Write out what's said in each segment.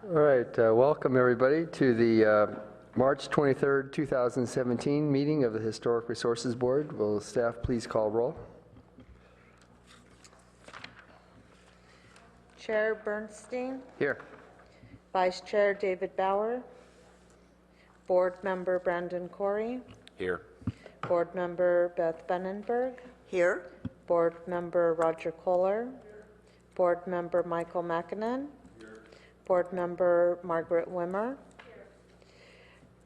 All right, welcome everybody to the March 23rd, 2017 meeting of the Historic Resources Board. Will staff please call roll? Chair Bernstein. Here. Vice Chair David Bauer. Board Member Brandon Corey. Here. Board Member Beth Benenberg. Here. Board Member Roger Kohler. Board Member Michael McKinnon. Board Member Margaret Wimmer.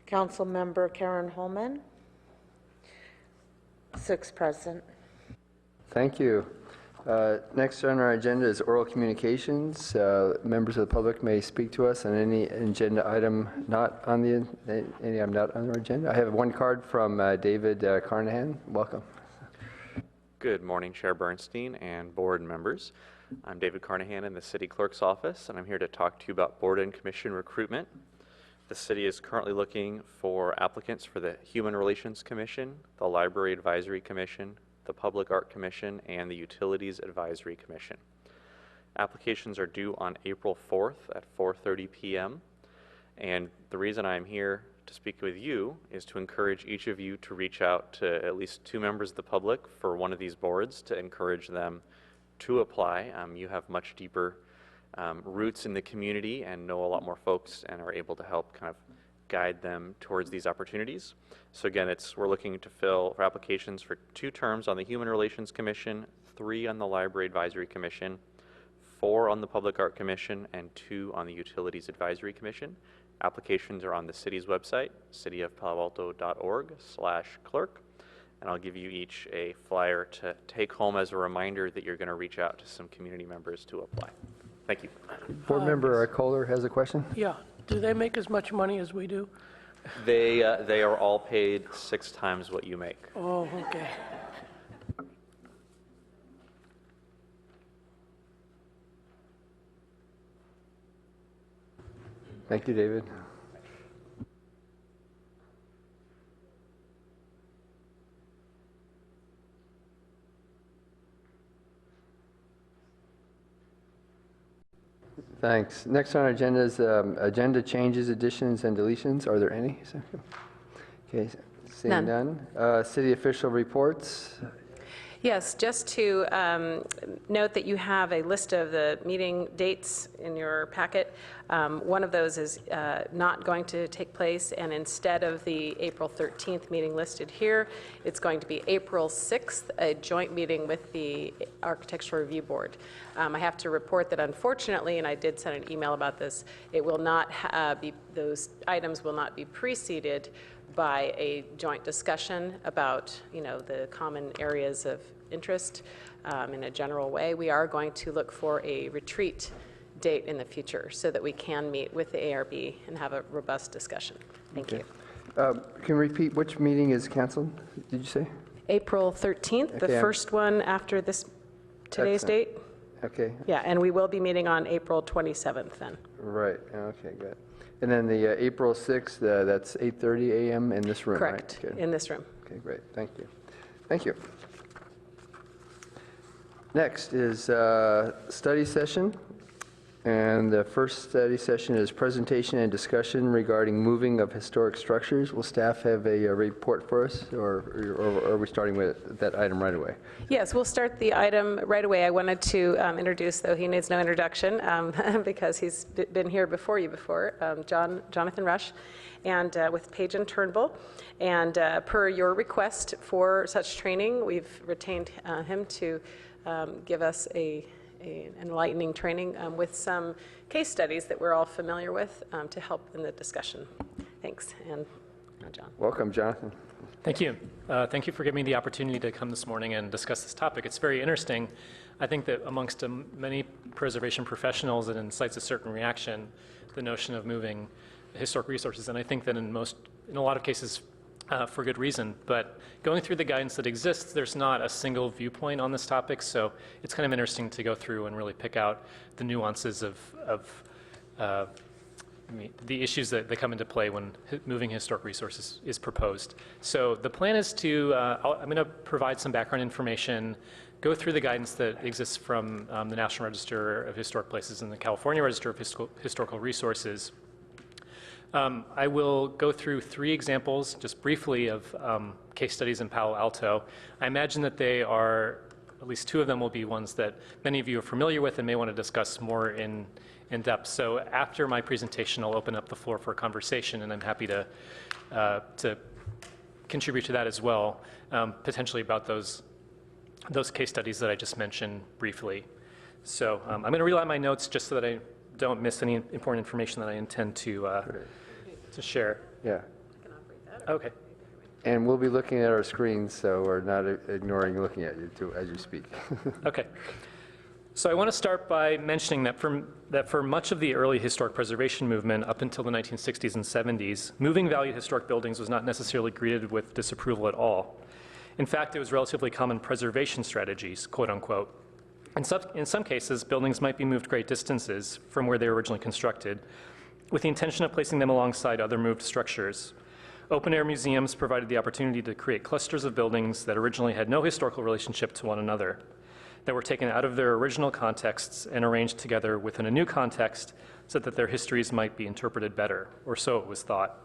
Council Member Karen Holman. 6 present. Thank you. Next on our agenda is oral communications. Members of the public may speak to us on any agenda item not on the not on our agenda. I have one card from David Carnahan. Welcome. Good morning, Chair Bernstein and board members. I'm David Carnahan in the City Clerk's office, and I'm here to talk to you about board and commission recruitment. The city is currently looking for applicants for the Human Relations Commission, the Library Advisory Commission, the Public Art Commission, and the Utilities Advisory Commission. Applications are due on April 4th at 4:30 p.m. And the reason I'm here to speak with you is to encourage each of you to reach out to at least 2 members of the public for one of these boards to encourage them to apply. You have much deeper roots in the community and know a lot more folks and are able to help kind of guide them towards these opportunities. So again, we're looking to fill for applications for 2 terms on the Human Relations Commission, 3 on the Library Advisory Commission, 4 on the Public Art Commission, and 2 on the Utilities Advisory Commission. Applications are on the city's website, cityofpaloalto.org/clerk. And I'll give you each a flyer to take home as a reminder that you're going to reach out to some community members to apply. Thank you. Board Member Kohler has a question. Yeah. Do they make as much money as we do? They are all paid 6 times what you make. Oh, okay. Thank you, David. Thanks. Next on our agenda is agenda changes, additions, and deletions. Are there any? Okay, seeing none. City official reports. Yes, just to note that you have a list of the meeting dates in your packet. One of those is not going to take place, and instead of the April 13th meeting listed here, it's going to be April 6th, a joint meeting with the Architectural Review Board. I have to report that unfortunately, and I did send an email about this, it will not those items will not be preceded by a joint discussion about, the common areas of interest in a general way. We are going to look for a retreat date in the future so that we can meet with the ARB and have a robust discussion. Thank you. Can you repeat which meeting is canceled, did you say? April 13th, the first one after today's date. Okay. Yeah, and we will be meeting on April 27th then. Right, okay, good. And then the April 6th, that's 8:30 a.m. in this room, Correct, right? in this room. Okay, great, thank you. Thank you. Next is study session. And the first study session is presentation and discussion regarding moving of historic structures. Will staff have a report for us, or are we starting with that item right away? Yes, we'll start the item right away. I wanted to introduce, though he needs no introduction because he's been here before you Jonathan Rush, and with Paige and Turnbull. And per your request for such training, we've retained him to give us an enlightening training with some case studies that we're all familiar with to help in the discussion. Thanks, and John. Welcome, Jonathan. Thank you. Thank you for giving me the opportunity to come this morning and discuss this topic. It's very interesting. I think that amongst many preservation professionals, it incites a certain reaction, the notion of moving historic resources, and I think that in a lot of cases, for good reason. But going through the guidance that exists, there's not a single viewpoint on this topic, so it's kind of interesting to go through and really pick out the nuances of the issues that come into play when moving historic resources is proposed. So the plan is to, I'm going to provide some background information go through the guidance that exists from the National Register of Historic Places and the California Register of Historical Resources. I will go through 3 examples, just briefly, of case studies in Palo Alto. I imagine that they are, at least 2 of them will be ones that many of you are familiar with and may want to discuss more in depth. So after my presentation, I'll open up the floor for a conversation, and I'm happy to contribute to that as well, potentially about those case studies that I just mentioned briefly. So I'm going to rely on my notes just so that I don't miss any important information that I intend to share. Yeah. Okay. And we'll be looking at our screens, so we're not ignoring looking at you too, as you speak. Okay. So I want to start by mentioning that for much of the early historic preservation movement up until the 1960s and 70s, moving valued historic buildings was not necessarily greeted with disapproval at all. In fact, it was relatively common preservation strategies, quote unquote. In some cases, buildings might be moved great distances from where they were originally constructed, with the intention of placing them alongside other moved structures. Open-air museums provided the opportunity to create clusters of buildings that originally had no historical relationship to one another, that were taken out of their original contexts and arranged together within a new context so that their histories might be interpreted better, or so it was thought.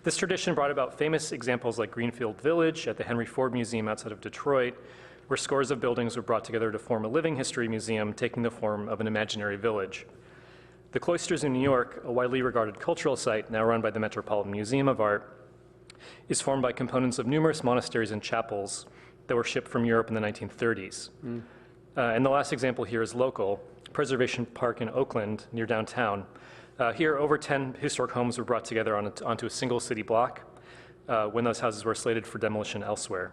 This tradition brought about famous examples like Greenfield Village at the Henry Ford Museum outside of Detroit, where scores of buildings were brought together to form a living history museum taking the form of an imaginary village. The Cloisters in New York, a widely regarded cultural site now run by the Metropolitan Museum of Art, is formed by components of numerous monasteries and chapels that were shipped from Europe in the 1930s. And the last example here is local, Preservation Park in Oakland near downtown. Here, over 10 historic homes were brought together onto a single city block when those houses were slated for demolition elsewhere.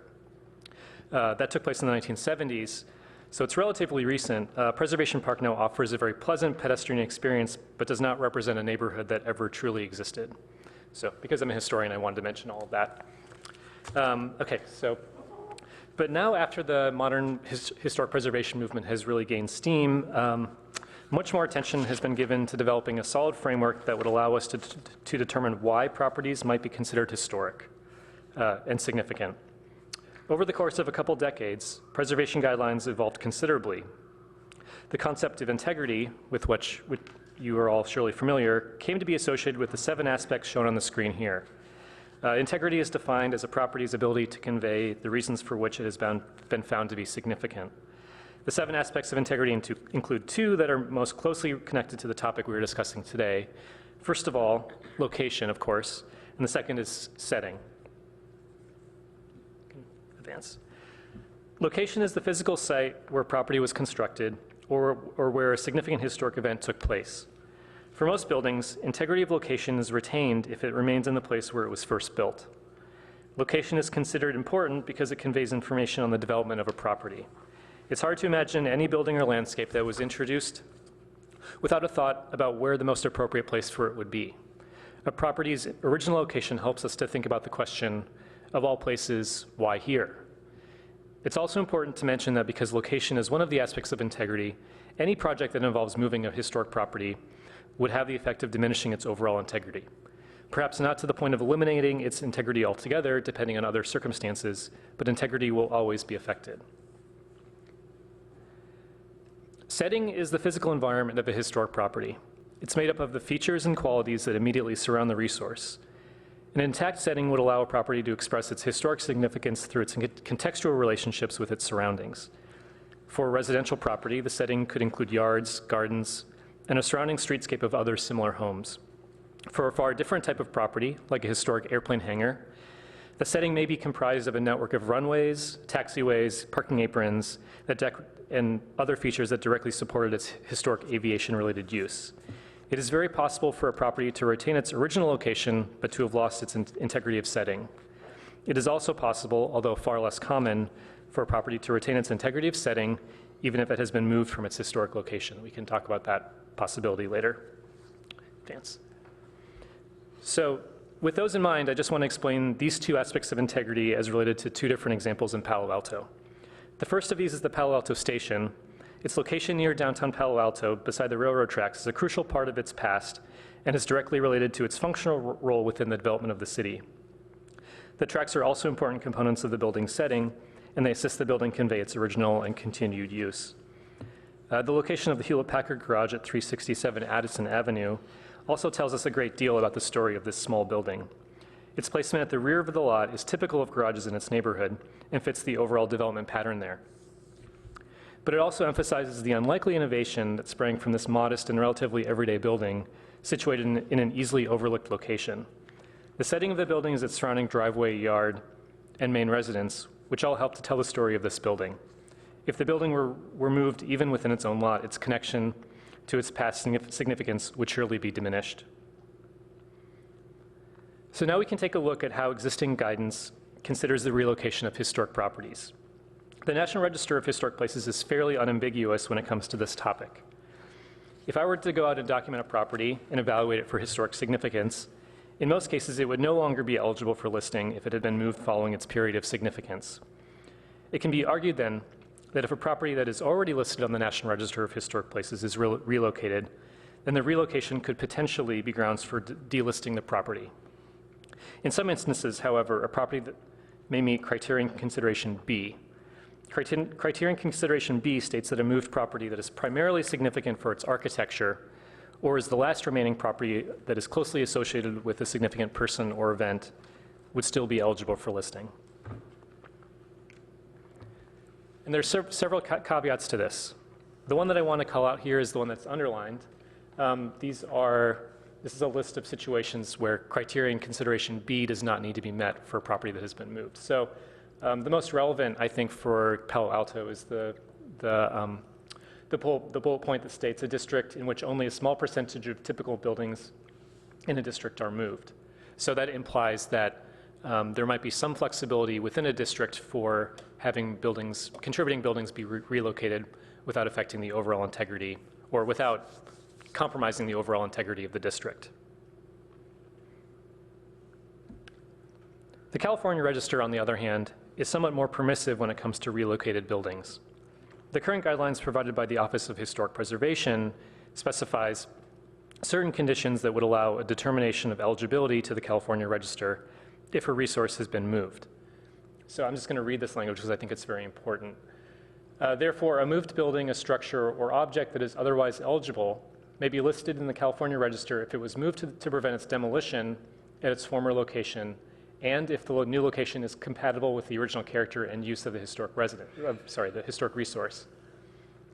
That took place in the 1970s, so it's relatively recent. Preservation Park now offers a very pleasant pedestrian experience, but does not represent a neighborhood that ever truly existed. So, because I'm a historian, I wanted to mention all of that. Okay, so, but now after the modern historic preservation movement has really gained steam, much more attention has been given to developing a solid framework that would allow us to determine why properties might be considered historic and significant. Over the course of a couple decades, preservation guidelines evolved considerably. The concept of integrity, with which you are all surely familiar, came to be associated with the 7 aspects shown on the screen here. Integrity is defined as a property's ability to convey the reasons for which it has been found to be significant. The 7 aspects of integrity include 2 that are most closely connected to the topic we are discussing today. First of all, location, of course, and the second is setting. Advance. Location is the physical site where property was constructed or where a significant historic event took place. For most buildings, integrity of location is retained if it remains in the place where it was first built. Location is considered important because it conveys information on the development of a property. It's hard to imagine any building or landscape that was introduced without a thought about where the most appropriate place for it would be. A property's original location helps us to think about the question, of all places, why here? It's also important to mention that because location is one of the aspects of integrity, any project that involves moving a historic property would have the effect of diminishing its overall integrity. Perhaps not to the point of eliminating its integrity altogether, depending on other circumstances, but integrity will always be affected. Setting is the physical environment of a historic property. It's made up of the features and qualities that immediately surround the resource. An intact setting would allow a property to express its historic significance through its contextual relationships with its surroundings. For a residential property, the setting could include yards, gardens, and a surrounding streetscape of other similar homes. For a far different type of property, like a historic airplane hangar, the setting may be comprised of a network of runways, taxiways, parking aprons, and other features that directly supported its historic aviation-related use. It is very possible for a property to retain its original location, but to have lost its integrity of setting. It is also possible, although far less common, for a property to retain its integrity of setting, even if it has been moved from its historic location. We can talk about that possibility later. Advance. So, with those in mind, I just want to explain these 2 aspects of integrity as related to 2 different examples in Palo Alto. The first of these is the Palo Alto station. Its location near downtown Palo Alto, beside the railroad tracks, is a crucial part of its past and is directly related to its functional role within the development of the city. The tracks are also important components of the building's setting, and they assist the building convey its original and continued use. The location of the Hewlett-Packard garage at 367 Addison Avenue also tells us a great deal about the story of this small building. Its placement at the rear of the lot is typical of garages in its neighborhood and fits the overall development pattern there. But it also emphasizes the unlikely innovation that sprang from this modest and relatively everyday building situated in an easily overlooked location. The setting of the building is its surrounding driveway, yard, and main residence, which all help to tell the story of this building. If the building were moved even within its own lot, its connection to its past significance would surely be diminished. So now we can take a look at how existing guidance considers the relocation of historic properties. The National Register of Historic Places is fairly unambiguous when it comes to this topic. If I were to go out and document a property and evaluate it for historic significance, in most cases it would no longer be eligible for listing if it had been moved following its period of significance. It can be argued then that if a property that is already listed on the National Register of Historic Places is relocated, then the relocation could potentially be grounds for delisting the property. In some instances, however, a property that may meet criterion consideration B. Criterion consideration B states that a moved property that is primarily significant for its architecture or is the last remaining property that is closely associated with a significant person or event would still be eligible for listing. And there's several caveats to this. The one that I want to call out here is the one that's underlined. This is a list of situations where criterion consideration B does not need to be met for a property that has been moved. So the most relevant, I think, for Palo Alto is the bullet point that states a district in which only a small percentage of typical buildings in a district are moved. So that implies that there might be some flexibility within a district for having contributing buildings be relocated without affecting the overall integrity or without compromising the overall integrity of the district. The California Register, on the other hand, is somewhat more permissive when it comes to relocated buildings. The current guidelines provided by the Office of Historic Preservation specifies certain conditions that would allow a determination of eligibility to the California Register if a resource has been moved. So I'm just going to read this language because I think it's very important. Therefore, a moved building, a structure, or object that is otherwise eligible may be listed in the California Register if it was moved to prevent its demolition at its former location, and if the new location is compatible with the original character and use of the historic resource.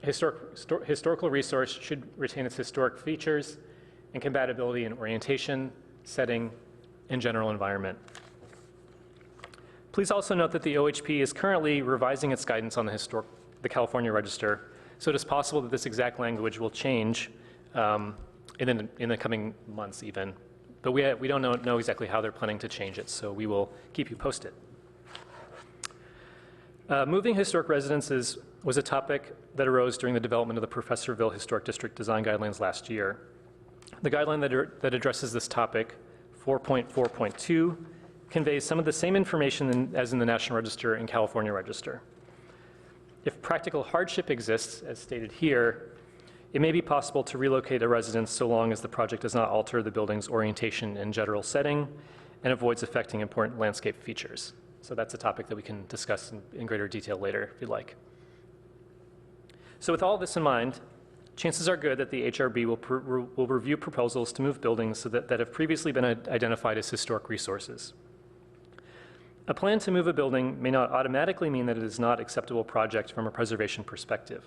A historical resource should retain its historic features and compatibility in orientation, setting, and general environment. Please also note that the OHP is currently revising its guidance on the California Register, so it is possible that this exact language will change in the coming months even. But we don't know exactly how they're planning to change it, so we will keep you posted. Moving historic residences was a topic that arose during the development of the Professorville Historic District Design Guidelines last year. The guideline that addresses this topic, 4.4.2, conveys some of the same information as in the National Register and California Register. If practical hardship exists, as stated here, it may be possible to relocate a residence so long as the project does not alter the building's orientation and general setting and avoids affecting important landscape features. So that's a topic that we can discuss in greater detail later if you'd like. So with all this in mind, chances are good that the HRB will review proposals to move buildings that have previously been identified as historic resources. A plan to move a building may not automatically mean that it is not an acceptable project from a preservation perspective.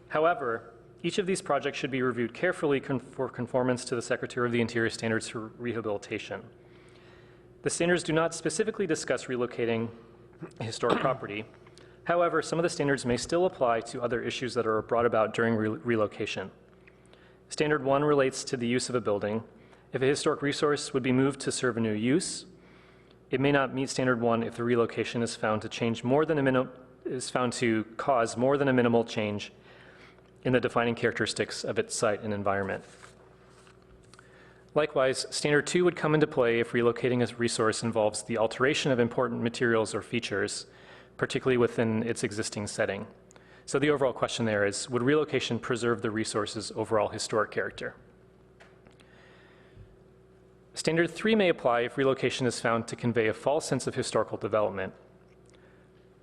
However, each of these projects should be reviewed carefully for conformance to the Secretary of the Interior standards for rehabilitation. The standards do not specifically discuss relocating a historic property. However, some of the standards may still apply to other issues that are brought about during relocation. Standard 1 relates to the use of a building. If a historic resource would be moved to serve a new use, it may not meet Standard 1 if the relocation is found to cause more than a minimal change in the defining characteristics of its site and environment. Likewise, Standard 2 would come into play if relocating a resource involves the alteration of important materials or features, particularly within its existing setting. So the overall question there is, would relocation preserve the resource's overall historic character? Standard 3 may apply if relocation is found to convey a false sense of historical development.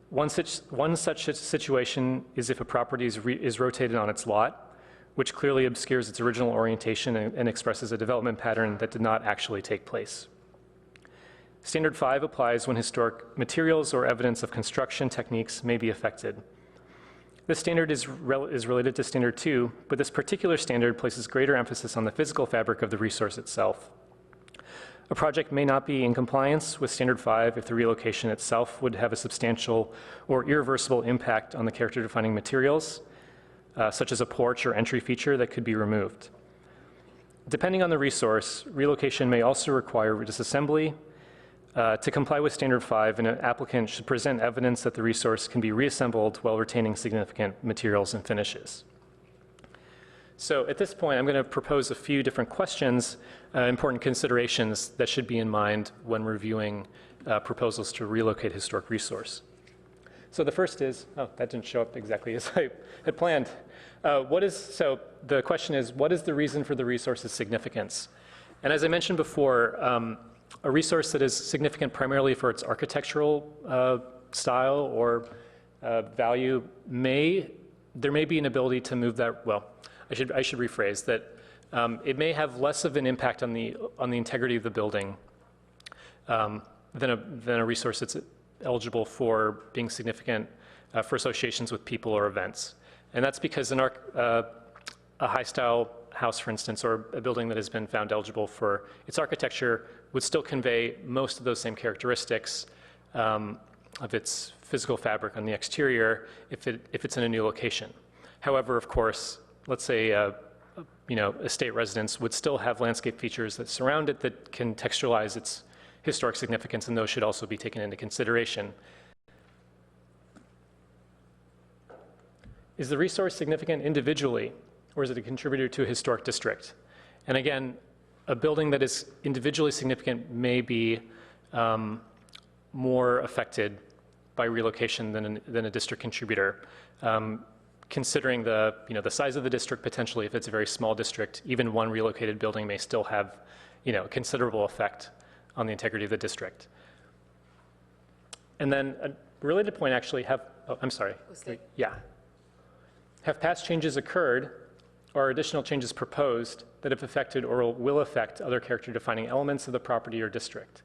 One such situation is if a property is rotated on its lot, which clearly obscures its original orientation and expresses a development pattern that did not actually take place. Standard 5 applies when historic materials or evidence of construction techniques may be affected. This standard is related to Standard 2, but this particular standard places greater emphasis on the physical fabric of the resource itself. A project may not be in compliance with Standard 5 if the relocation itself would have a substantial or irreversible impact on the character-defining materials, such as a porch or entry feature that could be removed. Depending on the resource, relocation may also require disassembly. To comply with Standard 5, an applicant should present evidence that the resource can be reassembled while retaining significant materials and finishes. So at this point, I'm going to propose a few different questions, important considerations that should be in mind when reviewing proposals to relocate historic resource. So the first is, oh, that didn't show up exactly as I had planned. So the question is, what is the reason for the resource's significance? And as I mentioned before, a resource that is significant primarily for its architectural style or value there may be an ability to move that, well, I should rephrase that it may have less of an impact on the integrity of the building than a resource that's eligible for being significant for associations with people or events. And that's because a high-style house, for instance, or a building that has been found eligible for its architecture would still convey most of those same characteristics of its physical fabric on the exterior if it's in a new location. However, of course, let's say a state residence would still have landscape features that surround it that can textualize its historic significance, and those should also be taken into consideration. Is the resource significant individually, or is it a contributor to a historic district? And again, a building that is individually significant may be more affected by relocation than a district contributor. Considering the size of the district, potentially, if it's a very small district, even one relocated building may still have a considerable effect on the integrity of the district. And then a related point actually have past changes occurred or additional changes proposed that have affected or will affect other character-defining elements of the property or district?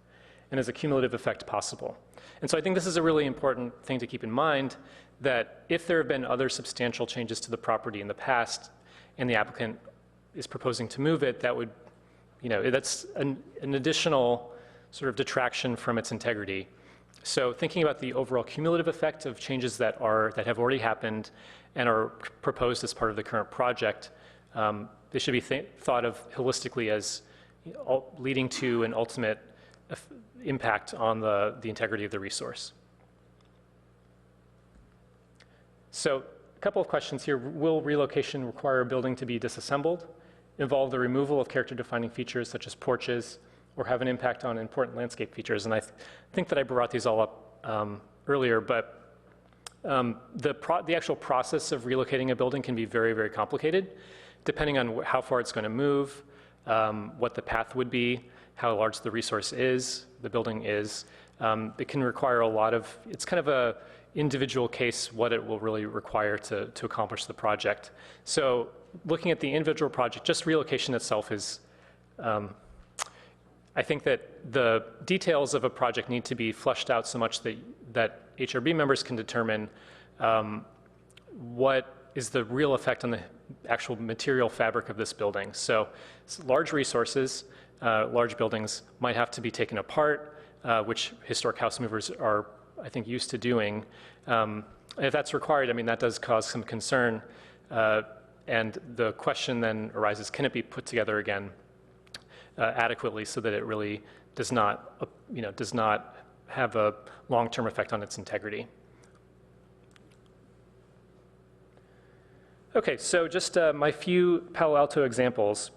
And is a cumulative effect possible? And so I think this is a really important thing to keep in mind, that if there have been other substantial changes to the property in the past and the applicant is proposing to move it, that would, that's an additional sort of detraction from its integrity. So thinking about the overall cumulative effect of changes that have already happened and are proposed as part of the current project, they should be thought of holistically as leading to an ultimate impact on the integrity of the resource. So a couple of questions here. Will relocation require a building to be disassembled, involve the removal of character-defining features such as porches, or have an impact on important landscape features? And I think that I brought these all up earlier, but the actual process of relocating a building can be very, very complicated, depending on how far it's going to move, what the path would be, how large the resource is, the building is. It can require a lot of, it's kind of a individual case what it will really require to accomplish the project. So looking at the individual project, just relocation itself is, I think that the details of a project need to be fleshed out so much that HRB members can determine what is the real effect on the actual material fabric of this building. So large resources, large buildings might have to be taken apart, which historic house movers are, I think, used to doing. If that's required, I mean, that does cause some concern. And the question then arises, can it be put together again adequately so that it really does not have a long-term effect on its integrity? Okay, so just my few Palo Alto examples.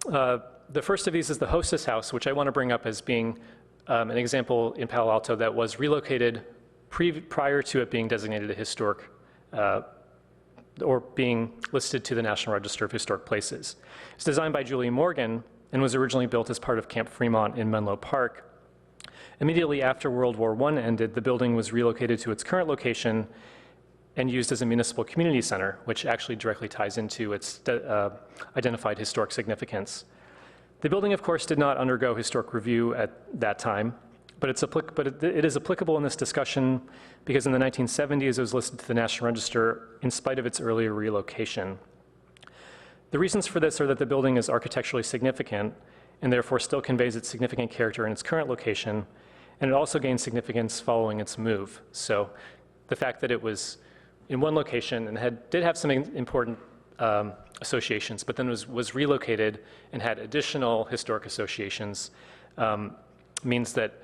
The first of these is the Hostess house, which I want to bring up as being an example in Palo Alto that was relocated prior to it being designated a historic or being listed to the National Register of Historic Places. It's designed by Julie Morgan and was originally built as part of Camp Fremont in Menlo Park. Immediately after World War I ended, the building was relocated to its current location and used as a municipal community center, which actually directly ties into its identified historic significance. The building, of course, did not undergo historic review at that time, but it is applicable in this discussion because in the 1970s it was listed to the National Register in spite of its earlier relocation. The reasons for this are that the building is architecturally significant and therefore still conveys its significant character in its current location, and it also gained significance following its move. So the fact that it was in one location and did have some important associations, but then was relocated and had additional historic associations means that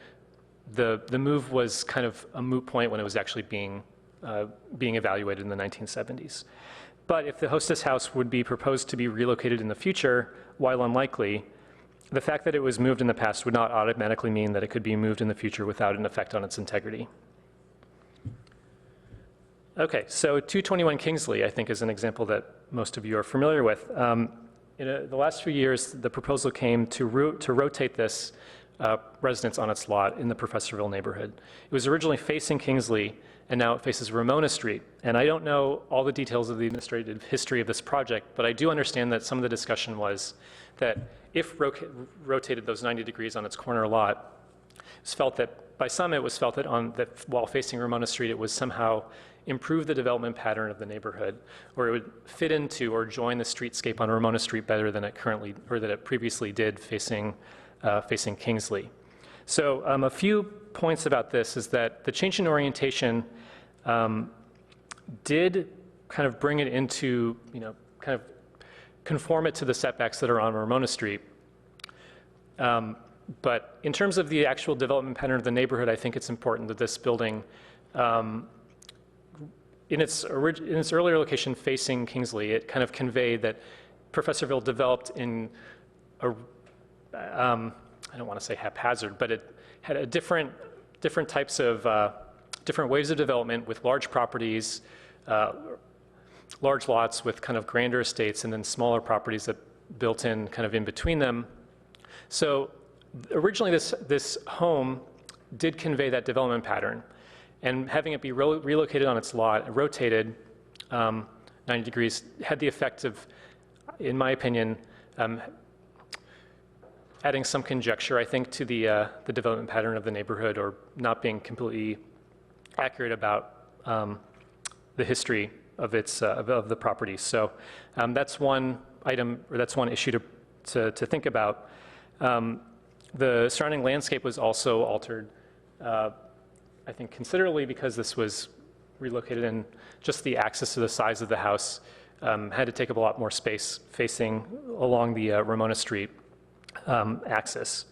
the move was kind of a moot point when it was actually being evaluated in the 1970s. But if the Hostess house would be proposed to be relocated in the future, while unlikely, the fact that it was moved in the past would not automatically mean that it could be moved in the future without an effect on its integrity. Okay, so 221 Kingsley, I think, is an example that most of you are familiar with. In the last few years, the proposal came to rotate this residence on its lot in the Professorville neighborhood. It was originally facing Kingsley, and now it faces Ramona Street. And I don't know all the details of the administrative history of this project, but I do understand that some of the discussion was that if rotated those 90 degrees on its corner lot, it's felt that by some it was felt that while facing Ramona Street, it would somehow improve the development pattern of the neighborhood, or it would fit into or join the streetscape on Ramona Street better than it currently, or that it previously did facing Kingsley. So a few points about this is that the change in orientation did kind of bring it into, kind of conform it to the setbacks that are on Ramona Street. But in terms of the actual development pattern of the neighborhood, I think it's important that this building, in its earlier location facing Kingsley, it kind of conveyed that Professorville developed in a, I don't want to say haphazard, but it had a different types of, different waves of development with large properties, large lots with kind of grander estates, and then smaller properties that built in kind of in between them. So originally this home did convey that development pattern, and having it be relocated on its lot, rotated 90 degrees, had the effect of, in my opinion, adding some conjecture, I think, to the development pattern of the neighborhood, or not being completely accurate about the history of the property. So that's one item, or that's one issue to think about. The surrounding landscape was also altered, I think, considerably because this was relocated, and just the access to the size of the house had to take up a lot more space facing along the Ramona Street axis.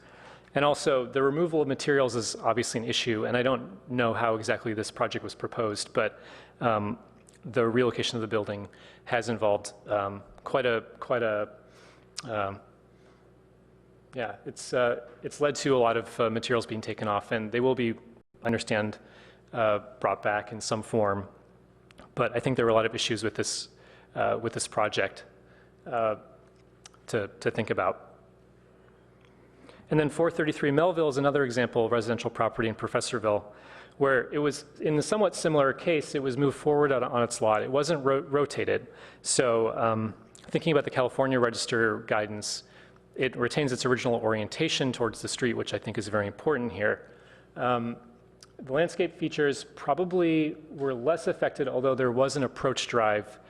And also, the removal of materials is obviously an issue, and I don't know how exactly this project was proposed, but the relocation of the building has involved it's led to a lot of materials being taken off, and they will be, I understand, brought back in some form. But I think there were a lot of issues with this project to think about. And then 433 Melville is another example of residential property in Professorville, where it was, in a somewhat similar case, it was moved forward on its lot. It wasn't rotated. So thinking about the California Register guidance, it retains its original orientation towards the street, which I think is very important here. The landscape features probably were less affected, although there was an approach drive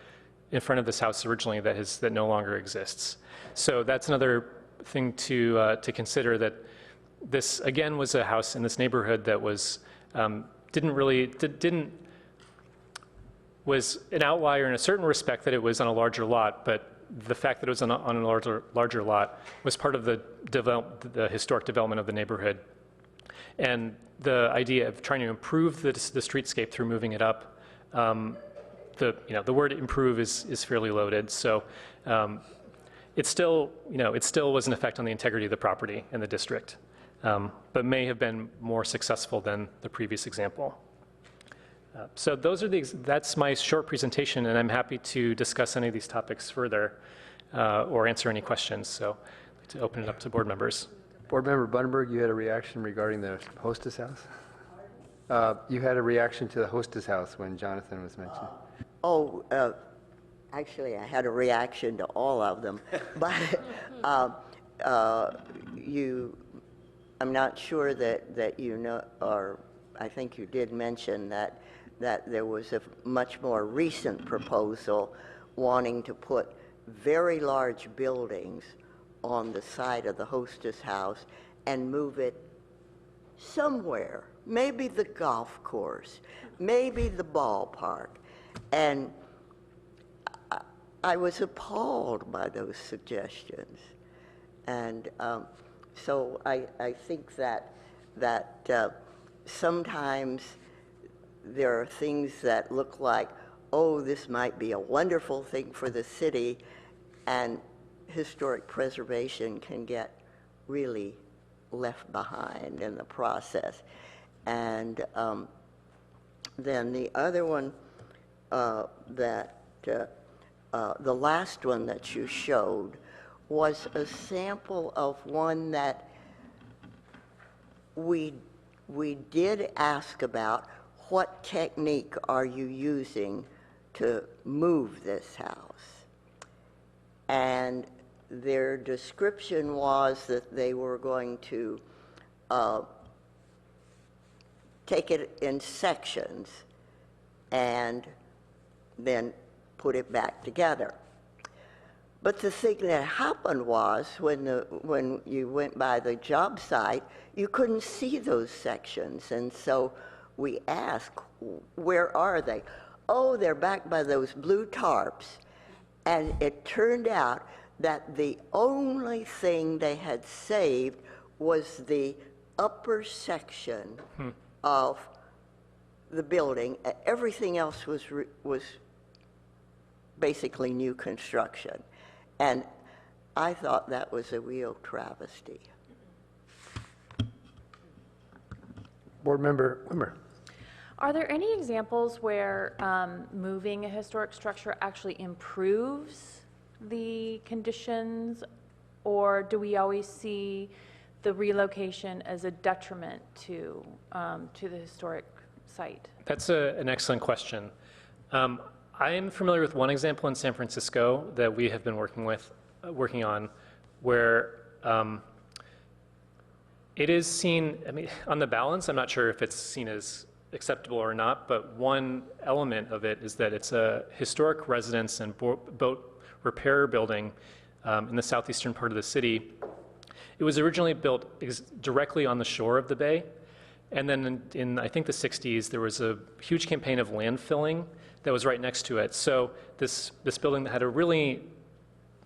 in front of this house originally that no longer exists. So that's another thing to consider, that this again was a house in this neighborhood that was was an outlier in a certain respect, that it was on a larger lot, but the fact that it was on a larger lot was part of the historic development of the neighborhood. And the idea of trying to improve the streetscape through moving it up, the word improve is fairly loaded. So it still was an effect on the integrity of the property and the district, but may have been more successful than the previous example. So that's my short presentation, and I'm happy to discuss any of these topics further or answer any questions. So I'd like to open it up to board members. Board Member Bunenberg, you had a reaction regarding the Hostess house? You had a reaction to the Hostess house when Jonathan was mentioned. Oh, actually, I had a reaction to all of them, but I'm not sure that you know, or I think you did mention that there was a much more recent proposal wanting to put very large buildings on the side of the Hostess house and move it somewhere, maybe the golf course, maybe the ballpark. And I was appalled by those suggestions. And so I think that sometimes there are things that look like, oh, this might be a wonderful thing for the city, and historic preservation can get really left behind in the process. And then the other one, the last one that you showed was a sample of one that we did ask about, what technique are you using to move this house? And their description was that they were going to take it in sections and then put it back together. But the thing that happened was when you went by the job site, you couldn't see those sections. And so we asked, where are they? Oh, they're back by those blue tarps. And it turned out that the only thing they had saved was the upper section of the building. Everything else was basically new construction. And I thought that was a real travesty. Board Member Wimmer. Are there any examples where moving a historic structure actually improves the conditions, or do we always see the relocation as a detriment to the historic site? That's an excellent question. I am familiar with one example in San Francisco that we have been working on, where it is seen, I mean, on the balance, I'm not sure if it's seen as acceptable or not, but one element of it is that it's a historic residence and boat repair building in the southeastern part of the city. It was originally built directly on the shore of the bay, and then in I think the 60s, there was a huge campaign of landfilling that was right next to it. So this building that had a really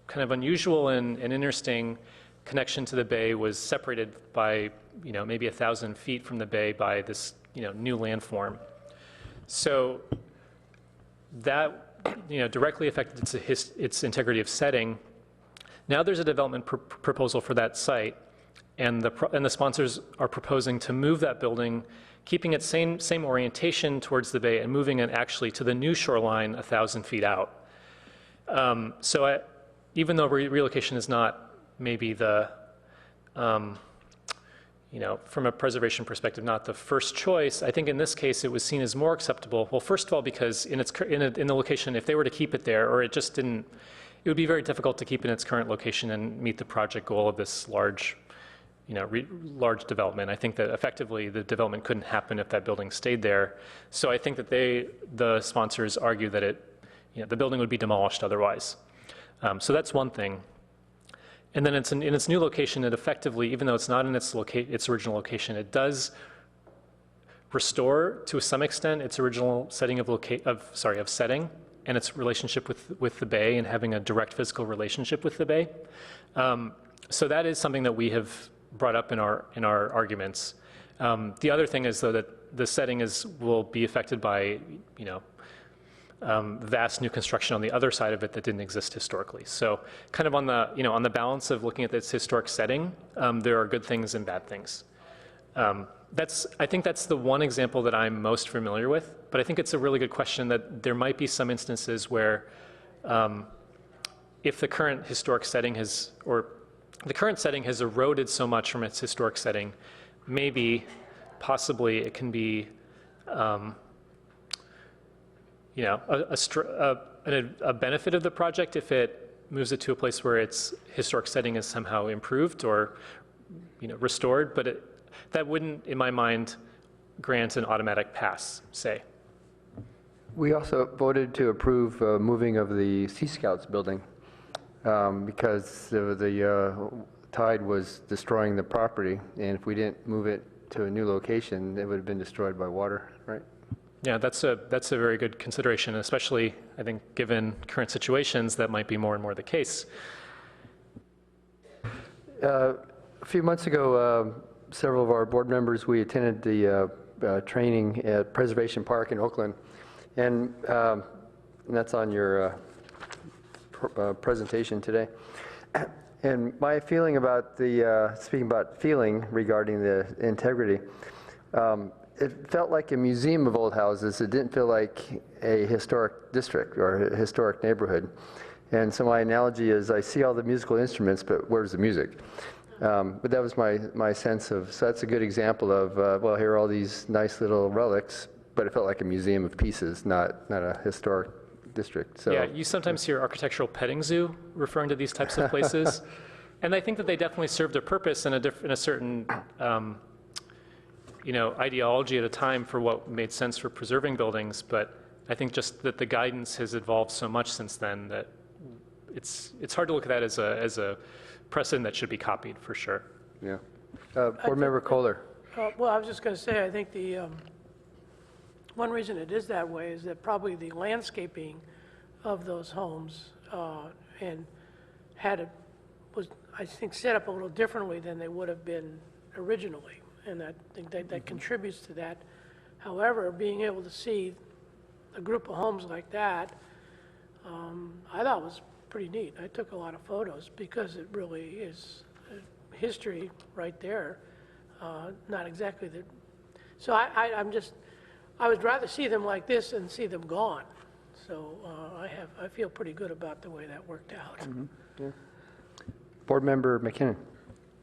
kind of unusual and interesting connection to the bay was separated by, maybe 1,000 feet from the bay by this, new landform. So that, directly affected its integrity of setting. Now there's a development proposal for that site, and the sponsors are proposing to move that building, keeping its same orientation towards the bay and moving it actually to the new shoreline 1,000 feet out. Even though relocation is not maybe the, from a preservation perspective, not the first choice, I think in this case it was seen as more acceptable. Well, first of all, because in the location, if they were to keep it there, or it just didn't, it would be very difficult to keep in its current location and meet the project goal of this large, large development. I think that effectively the development couldn't happen if that building stayed there. So I think that the sponsors argue that the building would be demolished otherwise. So that's one thing. And then in its new location, it effectively, even though it's not in its original location, it does restore to some extent its original setting of setting and its relationship with the bay and having a direct physical relationship with the bay. So that is something that we have brought up in our arguments. The other thing is, though, that the setting will be affected by, vast new construction on the other side of it that didn't exist historically. So kind of on the balance of looking at this historic setting, there are good things and bad things. I think that's the one example that I'm most familiar with, but I think it's a really good question that there might be some instances where if the current historic setting the current setting has eroded so much from its historic setting, maybe, possibly, it can be, you know, a benefit of the project if it moves it to a place where its historic setting is somehow improved or, you know, restored, but that wouldn't, in my mind, grant an automatic pass, say. We also voted to approve moving of the Sea Scouts building because the tide was destroying the property, and if we didn't move it to a new location, it would have been destroyed by water, right? Yeah, that's a very good consideration, especially, I think, given current situations, that might be more and more the case. A few months ago, several of our board members, we attended the training at Preservation Park in Oakland, and that's on your presentation today. And my feeling about speaking about feeling regarding the integrity, it felt like a museum of old houses. It didn't feel like a historic district or a historic neighborhood. And so my analogy is I see all the musical instruments, but where's the music? But that was my sense of, so that's a good example of, well, here are all these nice little relics, but it felt like a museum of pieces, not a historic district. So. Yeah, you sometimes hear architectural petting zoo referring to these types of places. And I think that they definitely served a purpose in a certain you know, ideology at a time for what made sense for preserving buildings, but I think just that the guidance has evolved so much since then that it's hard to look at that as a precedent that should be copied, for sure. Yeah. Board Member Kohler. Well, I was just going to say, I think the one reason it is that way is that probably the landscaping of those homes and was, I think, set up a little differently than they would have been originally. And I think that contributes to that. However, being able to see a group of homes like that, I thought was pretty neat. I took a lot of photos because it really is history right there. Not exactly the, so I would rather see them like this than see them gone. So I feel pretty good about the way that worked out. Mm-hmm. Yeah. Board Member McKinnon.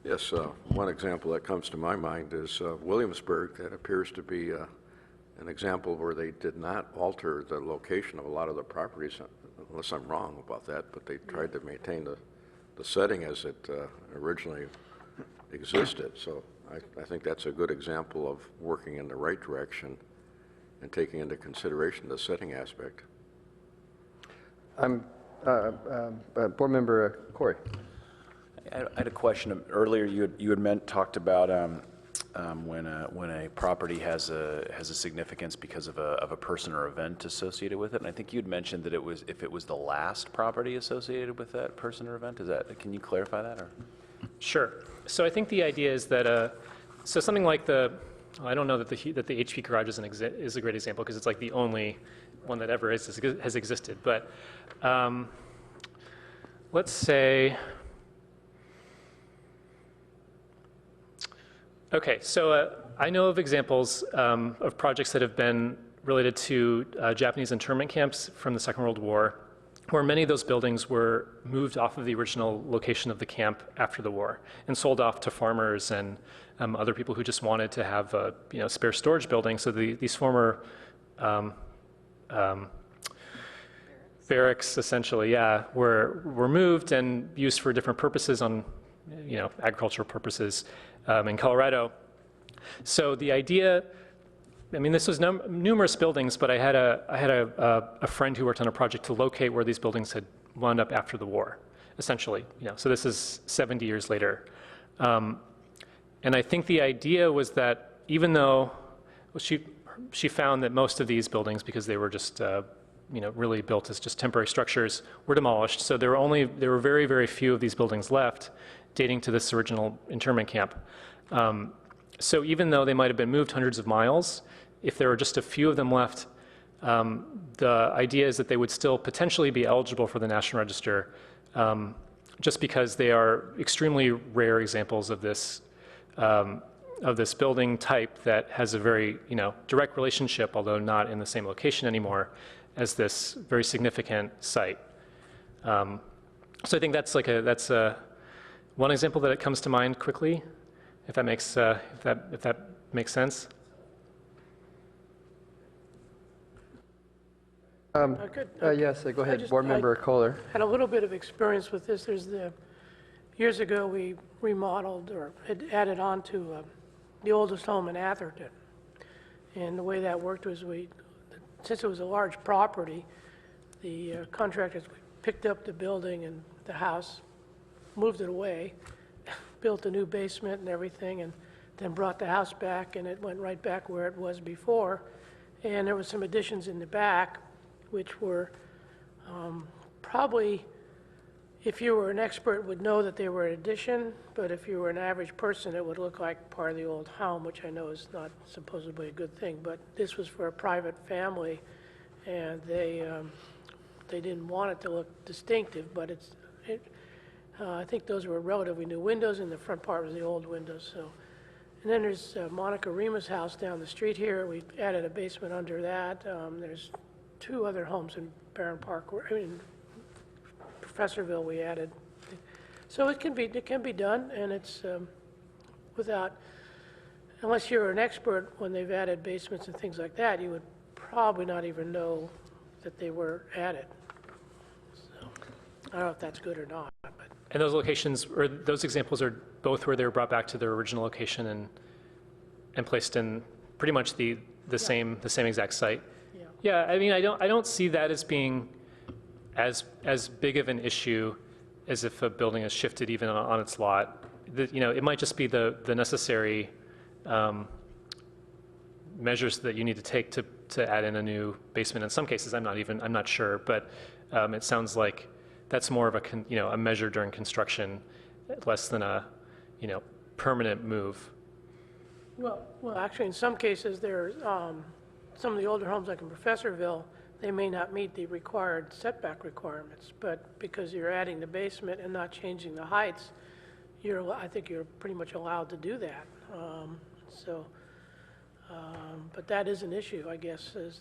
Yes, one example that comes to my mind is Williamsburg. That appears to be an example where they did not alter the location of a lot of the properties, unless I'm wrong about that, but they tried to maintain the setting as it originally existed. So I think that's a good example of working in the right direction and taking into consideration the setting aspect. Board Member Corey. I had a question. Earlier, you had talked about when a property has a significance because of a person or event associated with it, and I think you'd mentioned that if it was the last property associated with that person or event. Can you clarify that? Or? Sure. So I think the idea is that so something like I don't know that the HP garage is a great example because it's like the only one that ever has existed, but let's say. Okay, so I know of examples of projects that have been related to Japanese internment camps from the Second World War, where many of those buildings were moved off of the original location of the camp after the war and sold off to farmers and other people who just wanted to have a spare storage building. So these former barracks, essentially, were moved and used for different purposes on agricultural purposes. In Colorado. So the idea, I mean, this was numerous buildings, but I had a friend who worked on a project to locate where these buildings had wound up after the war, essentially. So this is 70 years later. And I think the idea was that even though she found that most of these buildings, because they were just really built as just temporary structures, were demolished. So there were very, very few of these buildings left dating to this original internment camp. So even though they might have been moved hundreds of miles, if there were just a few of them left, the idea is that they would still potentially be eligible for the National Register, just because they are extremely rare examples of this building type that has a very direct relationship, although not in the same location anymore, as this very significant site. So I think that's One example that comes to mind quickly, if that makes, if that makes sense. Yes, go ahead, just- Board Member Kohler. Had a little bit of experience with this. Years ago, we remodeled or had added on to the oldest home in Atherton. And the way that worked was since it was a large property, the contractors picked up the building and the house, moved it away, built a new basement and everything, and then brought the house back, and it went right back where it was before. And there was some additions in the back, which were probably, if you were an expert, would know that they were an addition, but if you were an average person, it would look like part of the old home, which I know is not supposedly a good thing. But this was for a private family, and they didn't want it to look distinctive, but I think those were relatively new windows, and the front part was the old windows. So, and then there's Monica Rima's house down the street here. We added a basement under that. There's 2 other homes in Barron Park, in Professorville we added. So it can be done, and it's without, unless you're an expert when they've added basements and things like that, you would probably not even know that they were added. So I don't know if that's good or not. But. And those locations, or those examples are both where they were brought back to their original location and placed in pretty much the same exact site. Yeah, I mean, I don't see that as being as big of an issue as if a building is shifted even on its lot. It might just be the necessary measures that you need to take to add in a new basement. In some cases, I'm not sure, but it sounds like that's more of a measure during construction, less than a permanent move. Well, actually, in some cases, there's some of the older homes, like in Professorville, they may not meet the required setback requirements, but because you're adding the basement and not changing the heights, I think you're pretty much allowed to do that. But that is an issue, I guess, is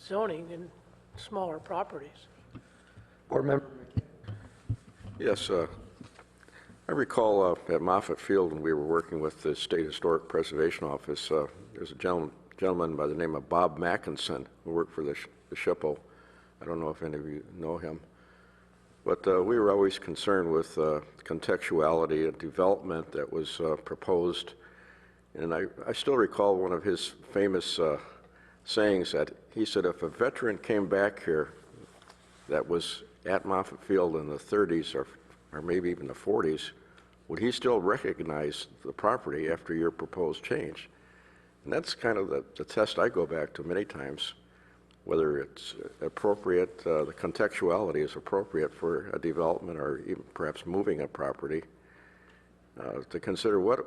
zoning in smaller properties. Board Member. Yes, I recall at Moffett Field when we were working with the State Historic Preservation Office, there's a gentleman by the name of Bob Mackinson who worked for the SHPO. I don't know if any of you know him. But we were always concerned with contextuality and development that was proposed. And I still recall one of his famous sayings that he said, if a veteran came back here that was at Moffett Field in the 30s or maybe even the 40s, would he still recognize the property after your proposed change? And that's kind of the test I go back to many times, whether it's appropriate, the contextuality is appropriate for a development or even perhaps moving a property, to consider what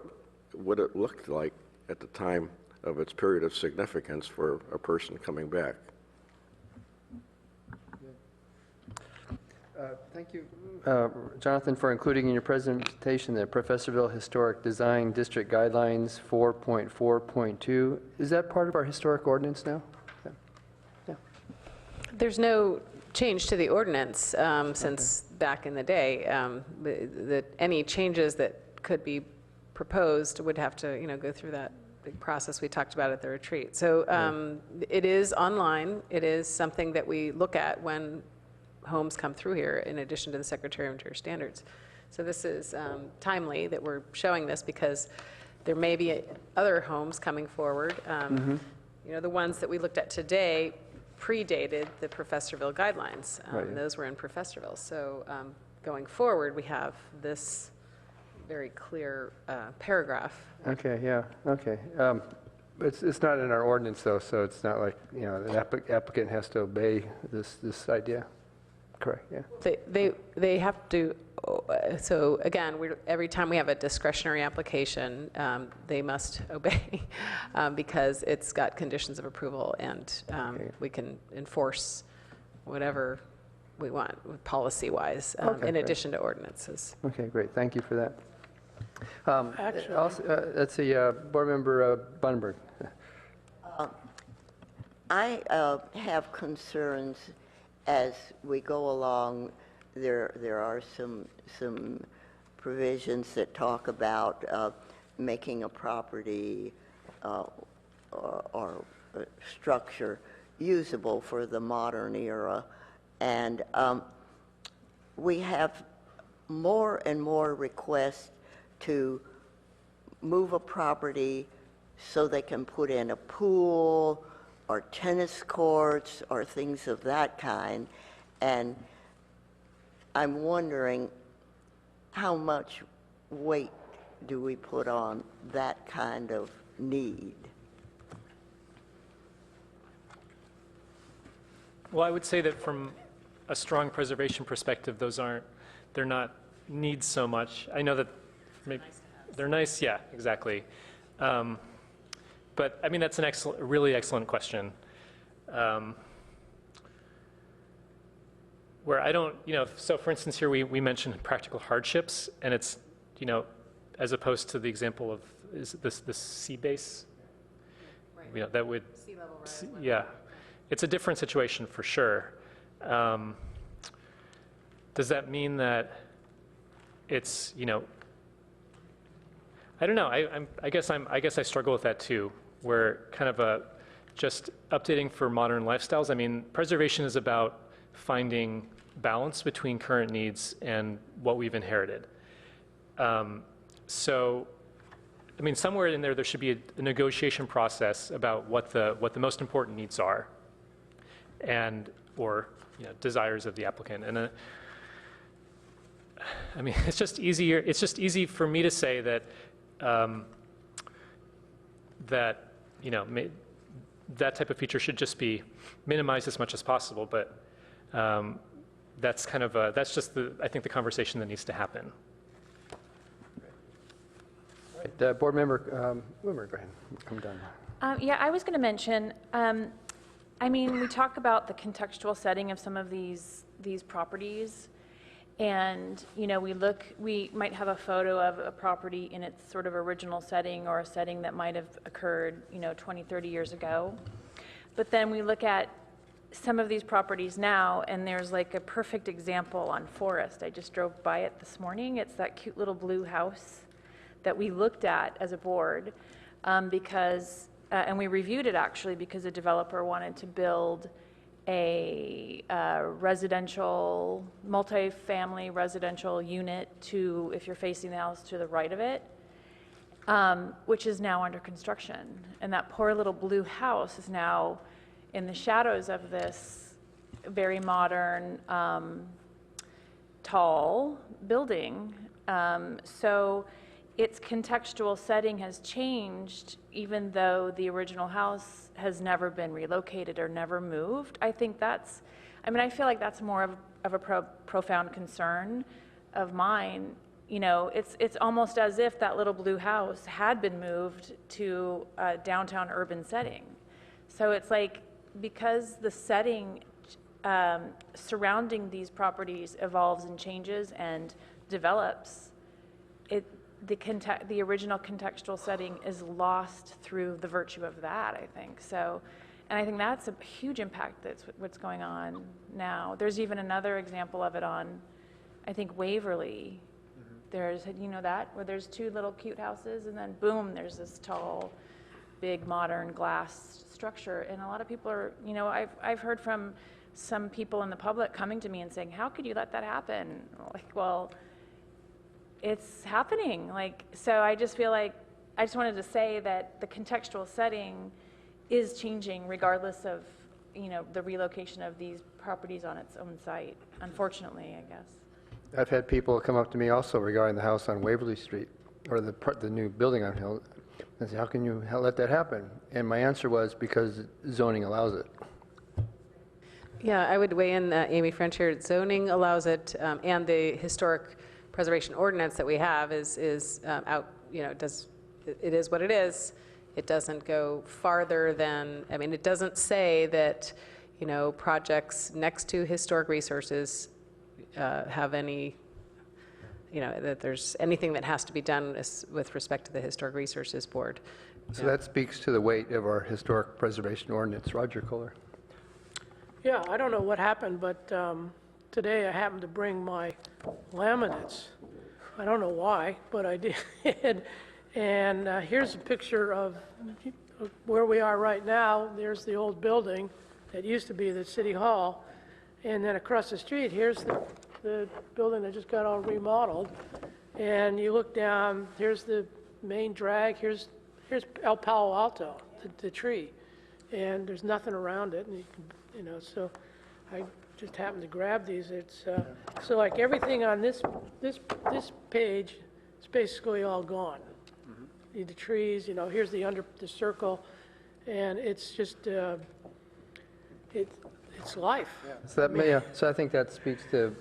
it looked like at the time of its period of significance for a person coming back. Thank you, Jonathan, for including in your presentation the Professorville Historic Design District Guidelines 4.4.2. Is that part of our historic ordinance now? Yeah. There's no change to the ordinance since back in the day. Any changes that could be proposed would have to, go through that big process we talked about at the retreat. So it is online. It is something that we look at when homes come through here, in addition to the Secretary of Interior Standards. So this is timely that we're showing this because there may be other homes coming forward. The ones that we looked at today predated the Professorville guidelines. Those were in Professorville. So going forward, we have this very clear paragraph. Okay, yeah, okay. It's not in our ordinance, though, so it's not like, the applicant has to obey this idea. Correct, yeah. They have to, so again, every time we have a discretionary application, they must obey because it's got conditions of approval, and we can enforce whatever we want policy-wise in addition to ordinances. Okay, great. Thank you for that. Actually, Also, let's see, Board Member Bunenberg. I have concerns as we go along. There are some provisions that talk about making a property or structure usable for the modern era. And we have more and more requests to move a property so they can put in a pool or tennis courts or things of that kind. And I'm wondering how much weight do we put on that kind of need? Well, I would say that from a strong preservation perspective, they're not needs so much. I know that maybe they're nice, yeah, exactly. But I mean, that's a really excellent question. Where I don't, so for instance here we mentioned practical hardships, and it's, as opposed to the example of is this sea base, that would, Sea level rise. yeah, it's a different situation for sure. Does that mean that it's, I don't know. I guess I struggle with that too, where kind of just updating for modern lifestyles. I mean, preservation is about finding balance between current needs and what we've inherited. So, I mean, somewhere in there should be a negotiation process about what the most important needs are, or desires of the applicant. And I mean, it's just easier. It's just easy for me to say that that type of feature should just be minimized as much as possible. But that's kind of that's just I think the conversation that needs to happen. Right, Board Member Wimmer, go ahead. I'm done. Yeah, I was going to mention, I mean, we talk about the contextual setting of some of these properties, and, we might have a photo of a property in its sort of original setting or a setting that might have occurred, 20, 30 years ago. But then we look at some of these properties now, and there's like a perfect example on Forest. I just drove by it this morning. It's that cute little blue house that we looked at as a board because, and we reviewed it actually because a developer wanted to build a residential, multi-family residential unit to, if you're facing the house, to the right of it, which is now under construction. And that poor little blue house is now in the shadows of this very modern, tall building. So its contextual setting has changed, even though the original house has never been relocated or never moved. I think that's, I feel like that's more of a profound concern of mine. It's almost as if that little blue house had been moved to a downtown urban setting. So it's like, because the setting surrounding these properties evolves and changes and develops, the original contextual setting is lost through the virtue of that, I think. So, and I think that's a huge impact. That's what's going on now. There's even another example of it on, I think, Waverly. There's, that, where there's two little cute houses, and then boom, there's this tall, big modern glass structure. And a lot of people are, I've heard from some people in the public coming to me and saying, how could you let that happen? Like, well, it's happening. So I just feel like, I just wanted to say that the contextual setting is changing regardless of, the relocation of these properties on its own site, unfortunately, I guess. I've had people come up to me also regarding the house on Waverly Street, or the new building on Hill, and say, how can you let that happen? And my answer was, because zoning allows it. Yeah, I would weigh in, Amy French here. Zoning allows it, and the historic preservation ordinance that we have is out, it is what it is. It doesn't go farther than, it doesn't say that, projects next to historic resources have any, that there's anything that has to be done with respect to the Historic Resources Board. So that speaks to the weight of our historic preservation ordinance. Roger Kohler. Yeah, I don't know what happened, but today I happened to bring my laminates. I don't know why, but I did. And here's a picture of where we are right now. There's the old building that used to be the city hall. And then across the street, here's the building that just got all remodeled. And you look down, here's the main drag, here's El Palo Alto, the tree. And there's nothing around it, and you know, so I just happened to grab these. It's so like everything on this page is basically all gone. The trees, you know, here's the circle, and it's just it's life. So so I think that speaks to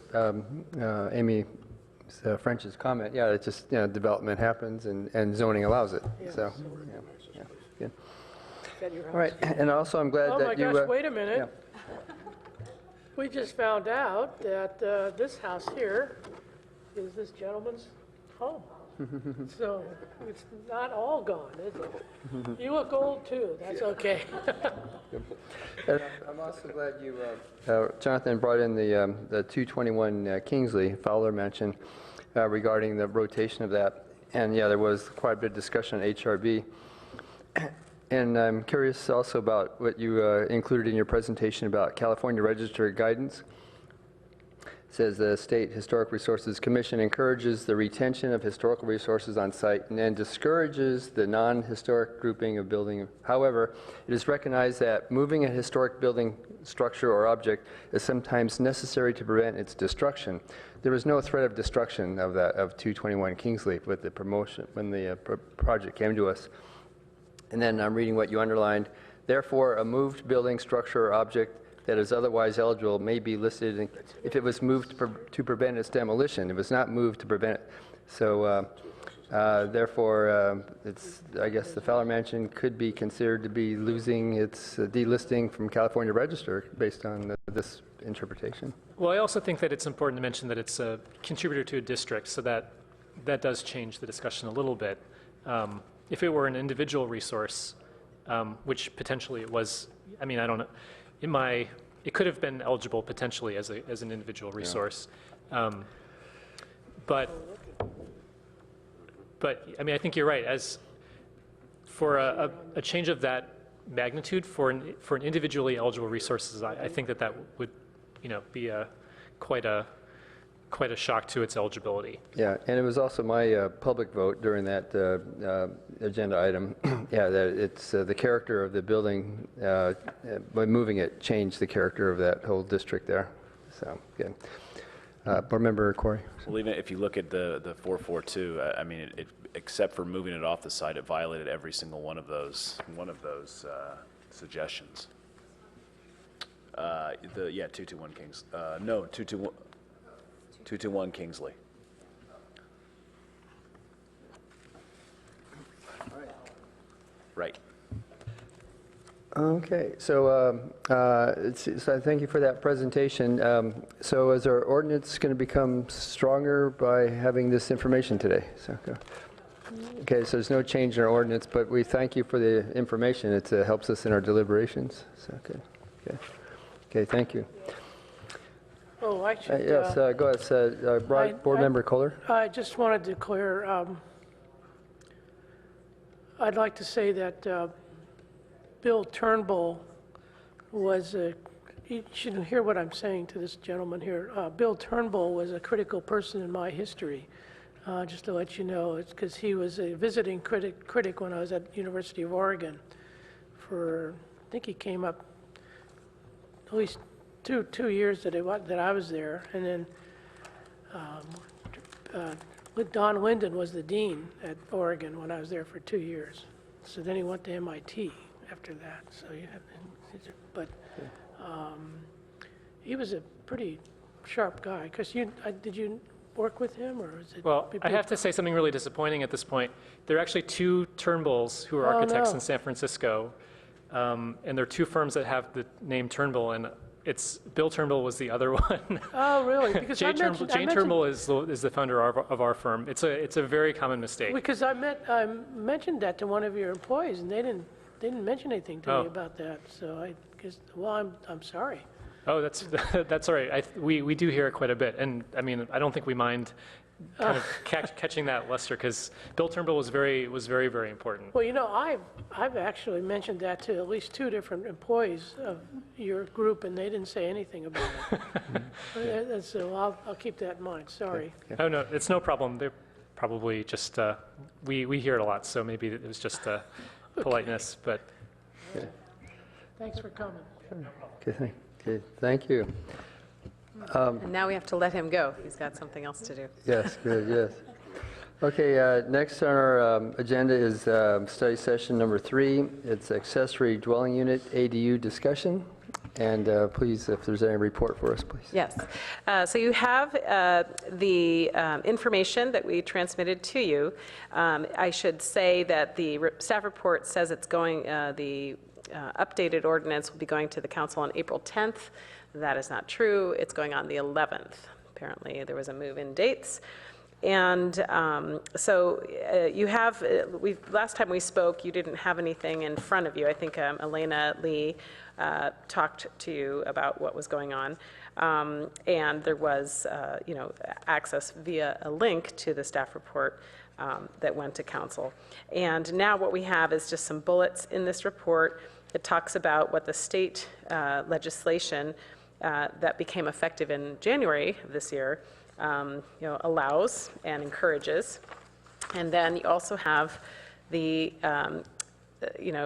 Amy French's comment. Yeah, it's just, you know, development happens and zoning allows it. Yeah. So, yeah, good. At your house. All right, and also I'm glad Oh that you. my gosh, wait a minute. yeah. We just found out that this house here is this gentleman's home. So it's not all gone, is it? You look old too, that's okay. And I'm also glad you, Jonathan, brought in the 221 Kingsley Fowler mentioned regarding the rotation of that. And yeah, there was quite a bit of discussion on HRB. And I'm curious also about what you included in your presentation about California Register guidance. It says the State Historic Resources Commission encourages the retention of historical resources on site and discourages the non-historic grouping of building. However, it is recognized that moving a historic building, structure, or object is sometimes necessary to prevent its destruction. There was no threat of destruction of 221 Kingsley with the promotion when the project came to us. And then I'm reading what you underlined. Therefore, a moved building, structure, or object that is otherwise eligible may be listed if it was moved to prevent its demolition. It was not moved to prevent it. So therefore, I guess the Fowler Mansion could be considered to be losing its delisting from California Register based on this interpretation. Well, I also think that it's important to mention that it's a contributor to a district, so that does change the discussion a little bit. If it were an individual resource, which potentially it was, I mean, I don't know. It could have been eligible potentially as an individual resource, but I mean, I think you're right. As for a change of that magnitude for an individually eligible resources, I think that would, you know, be quite a shock to its eligibility. Yeah, and it was also my public vote during that agenda item. Yeah, that it's the character of the building, by moving it, changed the character of that whole district there. So, good. Board Member Corey. Well, even if you look at the 442, I mean, except for moving it off the site, it violated every single one of those suggestions. 221 Kings. No, 221 Kingsley. Right. Okay, so so thank you for that presentation. So is our ordinance going to become stronger by having this information today? So, okay, so there's no change in our ordinance, but we thank you for the information. It helps us in our deliberations. So good. Okay, thank you. Oh, I should. Yes, go ahead, Board Member Kohler. I just wanted to clear, I'd like to say that Bill Turnbull was you should hear what I'm saying to this gentleman here. Bill Turnbull was a critical person in my history, just to let you know. It's because he was a visiting critic when I was at University of Oregon for, I think he came up at least two years that I was there, and then Don Linden was the dean at Oregon when I was there for 2 years. So then he went to MIT after that. So he was a pretty sharp guy. Because did you work with him, or is it? Well, I have to say something really disappointing at this point. There are actually two Turnbulls who are architects in San Francisco, and there are two firms that have the name Turnbull, and Bill Turnbull was the other one. Oh, really? Because Jane Turnbull is the founder of our firm. It's a very common mistake. Because I mentioned that to one of your employees, and they didn't mention anything to me about that. So I'm sorry. Oh, that's all right. We do hear it quite a bit, and I mean, I don't think we mind kind of catching that luster, because Bill Turnbull was very, very important. Well, you know, I've actually mentioned that to at least 2 different employees of your group, and they didn't say anything about it. So I'll keep that in mind, sorry. Oh, no, it's no problem. They're probably just, we hear it a lot, so maybe it was just politeness, but. Thanks for coming. Okay, thank you. And now we have to let him go. He's got something else to do. Yes, good, yes. Okay, next on our agenda is study session number 3. It's accessory dwelling unit ADU discussion. And please, if there's any report for us, please. Yes. So you have the information that we transmitted to you. I should say that the staff report says it's going, the updated ordinance will be going to the council on April 10th. That is not true. It's going on the 11th. Apparently, there was a move-in dates. And so you have, last time we spoke, you didn't have anything in front of you. I think Elena Lee talked to you about what was going on. And there was, access via a link to the staff report that went to council. And now what we have is just some bullets in this report. It talks about what the state legislation that became effective in January of this year allows and encourages. And then you also have the,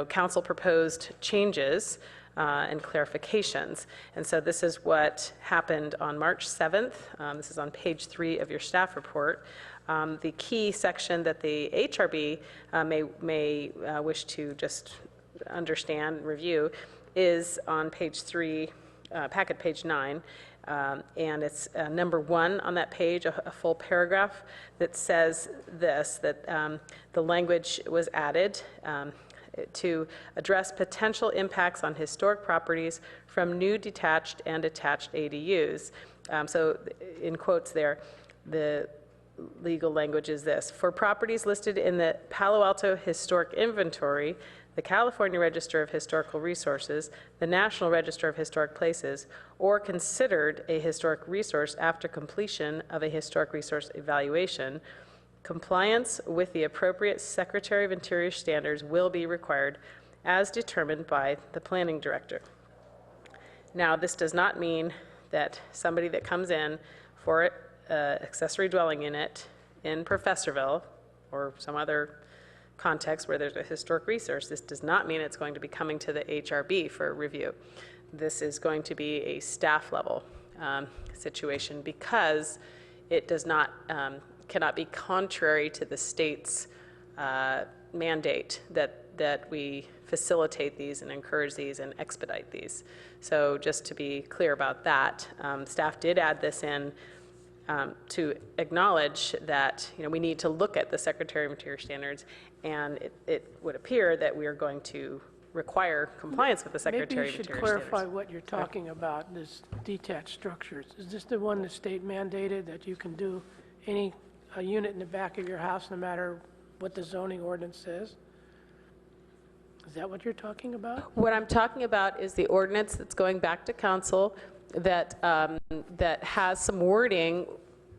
council proposed changes and clarifications. And so this is what happened on March 7th. This is on page 3 of your staff report. The key section that the HRB may wish to just understand and review is on page 3, packet page 9. And it's number 1 on that page, a full paragraph that says this, that the language was added to address potential impacts on historic properties from new detached and attached ADUs. So in quotes there, the legal language is this: for properties listed in the Palo Alto Historic Inventory, the California Register of Historical Resources, the National Register of Historic Places, or considered a historic resource after completion of a historic resource evaluation, compliance with the appropriate Secretary of Interior standards will be required as determined by the planning director. Now, this does not mean that somebody that comes in for an accessory dwelling unit in Professorville or some other context where there's a historic resource, this does not mean it's going to be coming to the HRB for review. This is going to be a staff level situation because it does not, cannot be contrary to the state's mandate that we facilitate these and encourage these and expedite these. So just to be clear about that, staff did add this in to acknowledge that we need to look at the Secretary of Interior standards, and it would appear that we are going to require compliance with the Secretary of Interior standards. Maybe you should clarify what you're talking about, this detached structures. Is this the one the state mandated that you can do a unit in the back of your house no matter what the zoning ordinance says? Is that what you're talking about? What I'm talking about is the ordinance that's going back to council that that has some wording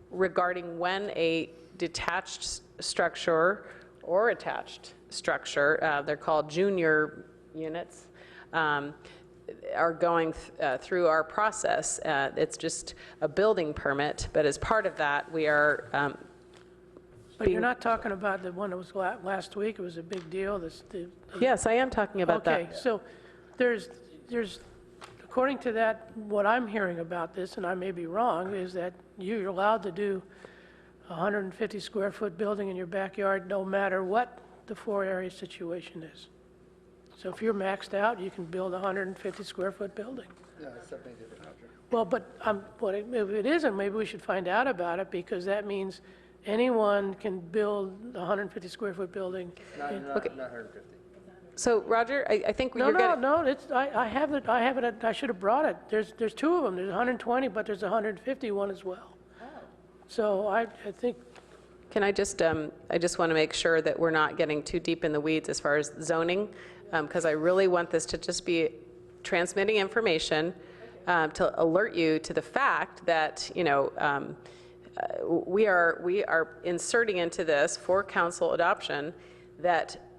regarding when a detached structure or attached structure, they're called junior units, are going through our process. It's just a building permit, but as part of that, we are But you're not talking about the one that was last week. It was a big deal. Yes, I am talking about that. Okay, so there's, according to that, what I'm hearing about this, and I may be wrong, is that you're allowed to do a 150 square foot building in your backyard no matter what the floor area situation is. So if you're maxed out, you can build a 150 square foot building. Yeah, it's something different. Well, but if it isn't, maybe we should find out about it, because that means anyone can build a 150 square foot building. Not 150. So Roger, I think No, you're getting... no, it's, I have it, I should have brought it. There's 2 of them. There's 120, but there's a 150 one as well. So I think, Can I just want to make sure that we're not getting too deep in the weeds as far as zoning, because I really want this to just be transmitting information to alert you to the fact that, we are inserting into this for council adoption that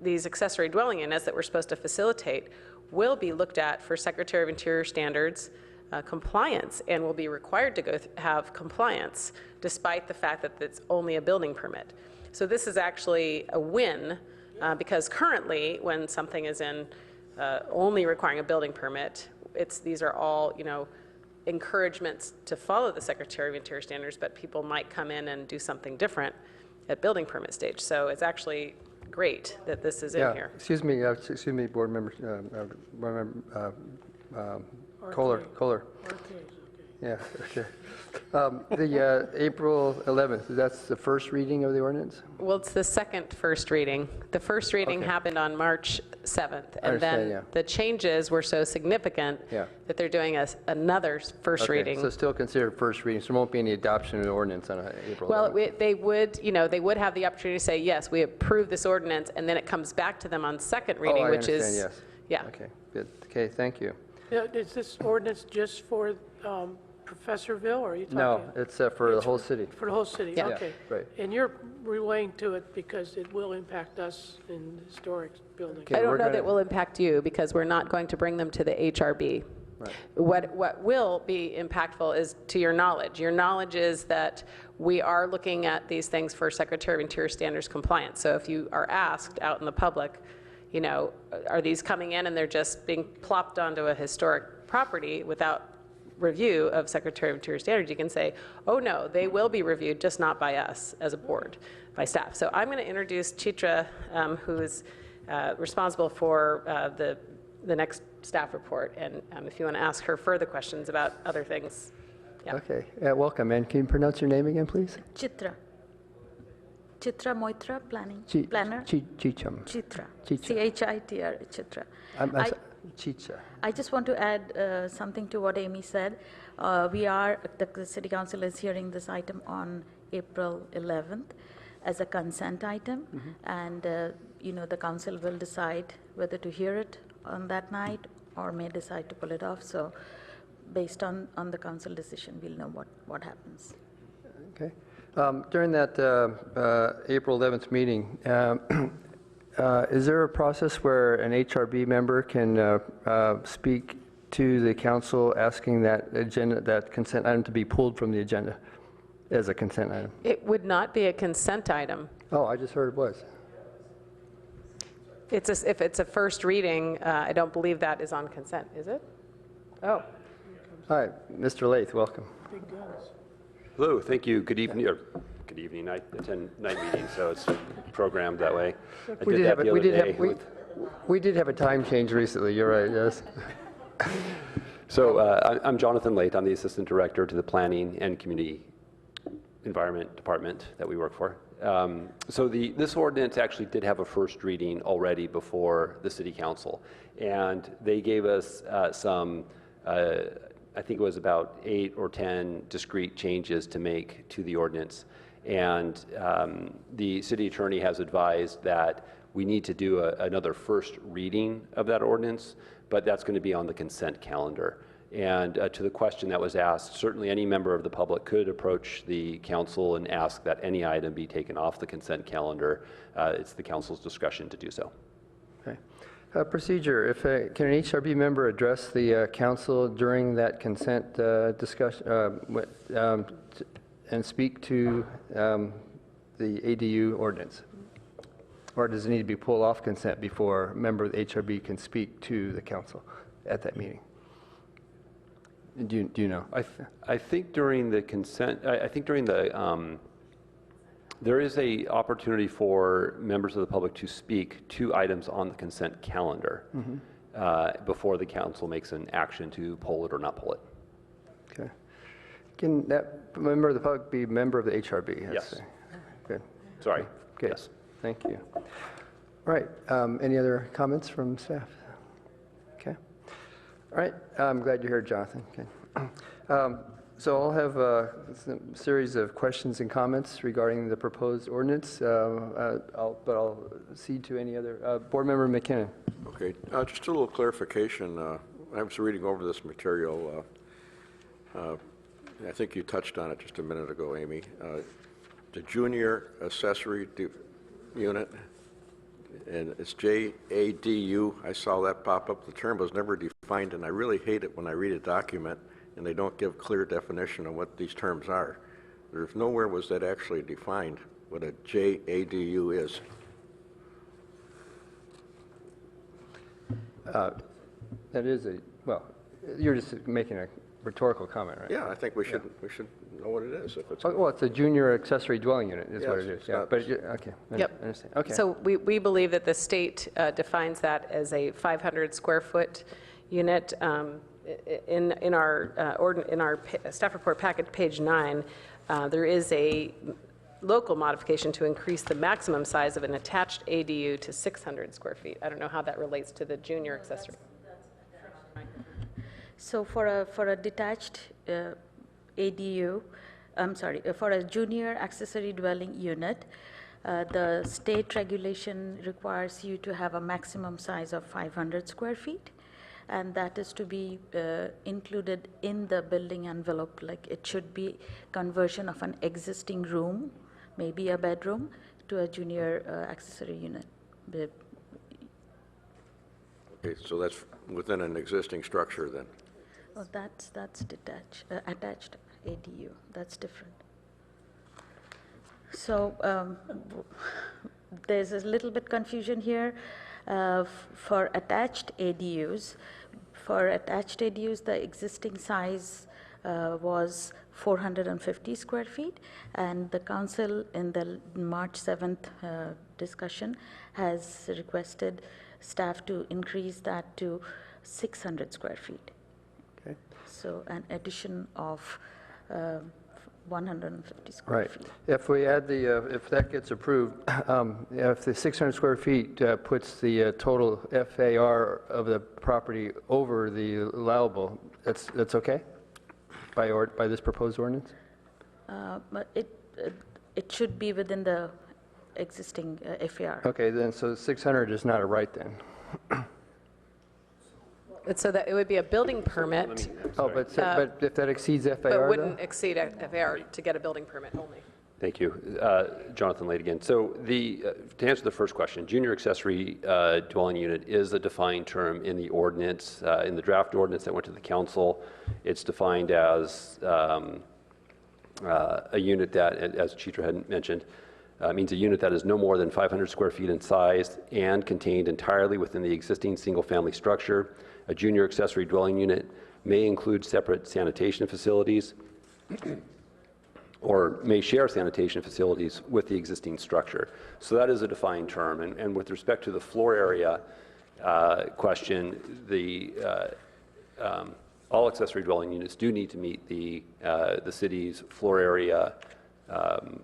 these accessory dwelling units that we're supposed to facilitate will be looked at for Secretary of Interior standards compliance, and will be required to have compliance despite the fact that it's only a building permit. So this is actually a win because currently when something is in only requiring a building permit, these are all, encouragements to follow the Secretary of Interior standards, but people might come in and do something different at building permit stage. So it's actually great that this is in here. Excuse me, board member, Kohler. Yeah, okay. The April 11th, that's the first reading of the ordinance? Well, it's the first reading. The first reading happened on March 7th. And then the changes were so significant that they're doing another first reading. So still considered first reading, so there won't be any adoption of the ordinance on April 11th? Well, they would have the opportunity to say, yes, we approve this ordinance, and then it comes back to them on second reading, which is. Yes. Yeah. Okay, good. Okay, thank you. Is this ordinance just for Professorville, or are you talking? No, it's for the whole city. For the whole city, Yeah. okay. Yeah, right. And you're relaying to it because it will impact us in historic buildings. Okay, I don't we're know that gonna- will impact you because we're not going to bring them to the HRB. Right. What will be impactful is to your knowledge. Your knowledge is that we are looking at these things for Secretary of Interior standards compliance. So if you are asked out in the public, are these coming in and they're just being plopped onto a historic property without review of Secretary of Interior standards, you can say, oh no, they will be reviewed, just not by us as a board, by staff. So I'm going to introduce Chitra, who is responsible for the next staff report, and if you want to ask her further questions about other things. Yeah. Okay, welcome, and can you pronounce your name again, please? Chitra Moitra, planner. Chicham. Chitra. Chitra. Chitra. Chitra. Chicha. I just want to add something to what Amy said. The City Council is hearing this item on April 11th as a consent item, and the council will decide whether to hear it on that night or may decide to pull it off. So based on the council decision, we'll know what happens. Okay. During that April 11th meeting, is there a process where an HRB member can speak to the council asking that consent item to be pulled from the agenda as a consent item? It would not be a consent item. Oh, I just heard it was. If it's a first reading, I don't believe that is on consent, is it? Oh. All right, Mr. Lath, welcome. Hello, thank you. Good evening. I attend night meetings, so it's programmed that way. I did that the other day. We did have a time change recently. You're right. Yes. So I'm Jonathan Lath. I'm the assistant director to the Planning and Community Environment Department that we work for. So this ordinance actually did have a first reading already before the City Council, and they gave us some. I think it was about 8 or 10 discrete changes to make to the ordinance. And the city attorney has advised that we need to do another first reading of that ordinance, but that's going to be on the consent calendar. And to the question that was asked, certainly any member of the public could approach the council and ask that any item be taken off the consent calendar. It's the council's discretion to do so. Okay. Procedure, can an HRB member address the council during that consent discussion and speak to the ADU ordinance? Or does it need to be pulled off consent before a member of the HRB can speak to the council at that meeting? Do you know? I think during the consent, there is a opportunity for members of the public to speak to items on the consent calendar before the council makes an action to pull it or not pull it. Okay. Can that member of the public be a member of the HRB? Yes. Good. Sorry. Okay. Yes. Thank you. All right. Any other comments from staff? Okay. All right. I'm glad you're here, Jonathan. Okay. So I'll have a series of questions and comments regarding the proposed ordinance, but I'll cede to any other. Board Member McKinnon. Okay, just a little clarification. I was reading over this material. I think you touched on it just a minute ago, Amy. The junior accessory unit, and it's JADU. I saw that pop up. The term was never defined, and I really hate it when I read a document and they don't give clear definition of what these terms are. There's nowhere was that actually defined what a JADU is. That is a, well, you're just making a rhetorical comment, right? Yeah, I think we should know what it is. If it's Well, it's a junior accessory dwelling unit is what Yes, it is, it's yeah. not- But, okay, I Yep. understand. Okay. So we believe that the state defines that as a 500 square foot unit. In our staff report packet, page 9, there is a local modification to increase the maximum size of an attached ADU to 600 square feet. I don't know how that relates to the junior accessory. So for a detached ADU, I'm sorry, for a junior accessory dwelling unit, the state regulation requires you to have a maximum size of 500 square feet, and that is to be included in the building envelope. Like it should be conversion of an existing room, maybe a bedroom, to a junior accessory unit. okay, so that's within an existing structure then. Oh, that's detached, attached ADU. That's different. So there's a little bit confusion here for attached ADUs. For attached ADUs, the existing size was 450 square feet, and the council in the March 7th discussion has requested staff to increase that to 600 square feet. Okay. So an addition of 150 square Right. feet. If we add the, if that gets approved, if the 600 square feet puts the total FAR of the property over the allowable, that's okay? By this proposed ordinance? But it should be within the existing FAR. Okay, then, so 600 is not a right then? So that it would be a building permit, Oh, but if that exceeds FAR, but though? wouldn't exceed FAR to get a building permit only. Thank you. Jonathan Late again. So to answer the first question, junior accessory dwelling unit is a defined term in the ordinance, in the draft ordinance that went to the council. It's defined as a unit that, as Chitra had mentioned, means a unit that is no more than 500 square feet in size and contained entirely within the existing single-family structure. A junior accessory dwelling unit may include separate sanitation facilities or may share sanitation facilities with the existing structure. So that is a defined term. And with respect to the floor area question, all accessory dwelling units do need to meet the city's floor area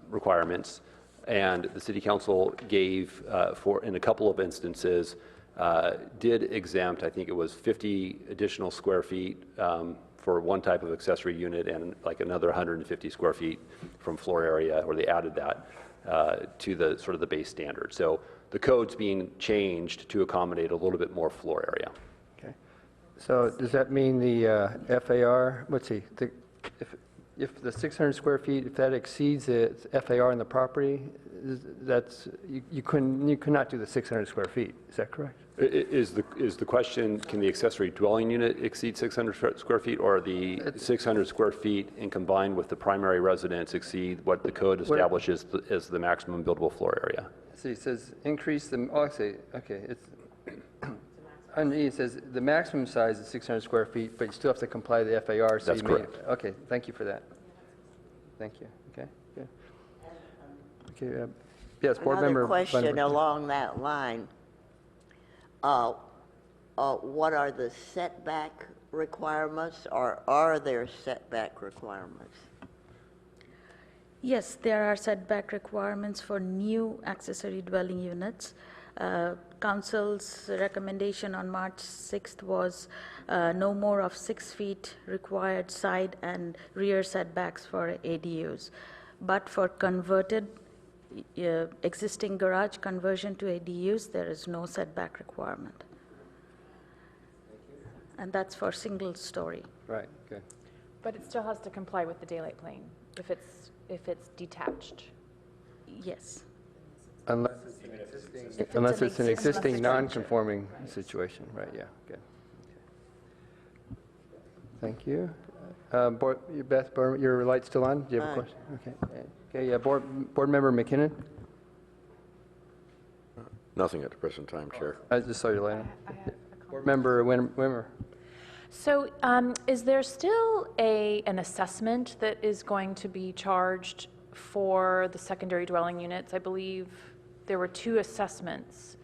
requirements. And the city council gave, in a couple of instances, did exempt, I think it was 50 additional square feet for one type of accessory unit and like another 150 square feet from floor area, or they added that to the sort of the base standard. So the code's being changed to accommodate a little bit more floor area. Okay. So does that mean the FAR, let's see, if the 600 square feet, if that exceeds the FAR in the property, that's, you could not do the 600 square feet, is that correct? Is the question, can the accessory dwelling unit exceed 600 square feet, or the 600 square feet and combined with the primary residence exceed what the code establishes as the maximum buildable floor area? See, it says increase the, oh, I see, okay, it's, underneath it says the maximum size is 600 square feet, but you still have to comply to the FAR. So That's you may- correct. Okay, thank you for that. Thank you, okay, good. Okay, yes, board member. Another question Vandenberg. along that line. What are the setback requirements, or are there setback requirements? Yes, there are setback requirements for new accessory dwelling units. Council's recommendation on March 6th was no more of 6 feet required side and rear setbacks for ADUs. But for converted existing garage conversion to ADUs, there is no setback requirement. And that's for single story. Right, good. But it still has to comply with the daylight plane if it's detached. Yes. Unless it's an existing non-conforming situation, right, yeah, good. Okay. Thank you. Beth, your light's still on? Do you have a question? Okay, yeah, Board Member McKinnon? Nothing at the present time, Chair. I just saw your light on. Board Member Wimmer? So is there still an assessment that is going to be charged for the secondary dwelling units? I believe there were 2 assessments.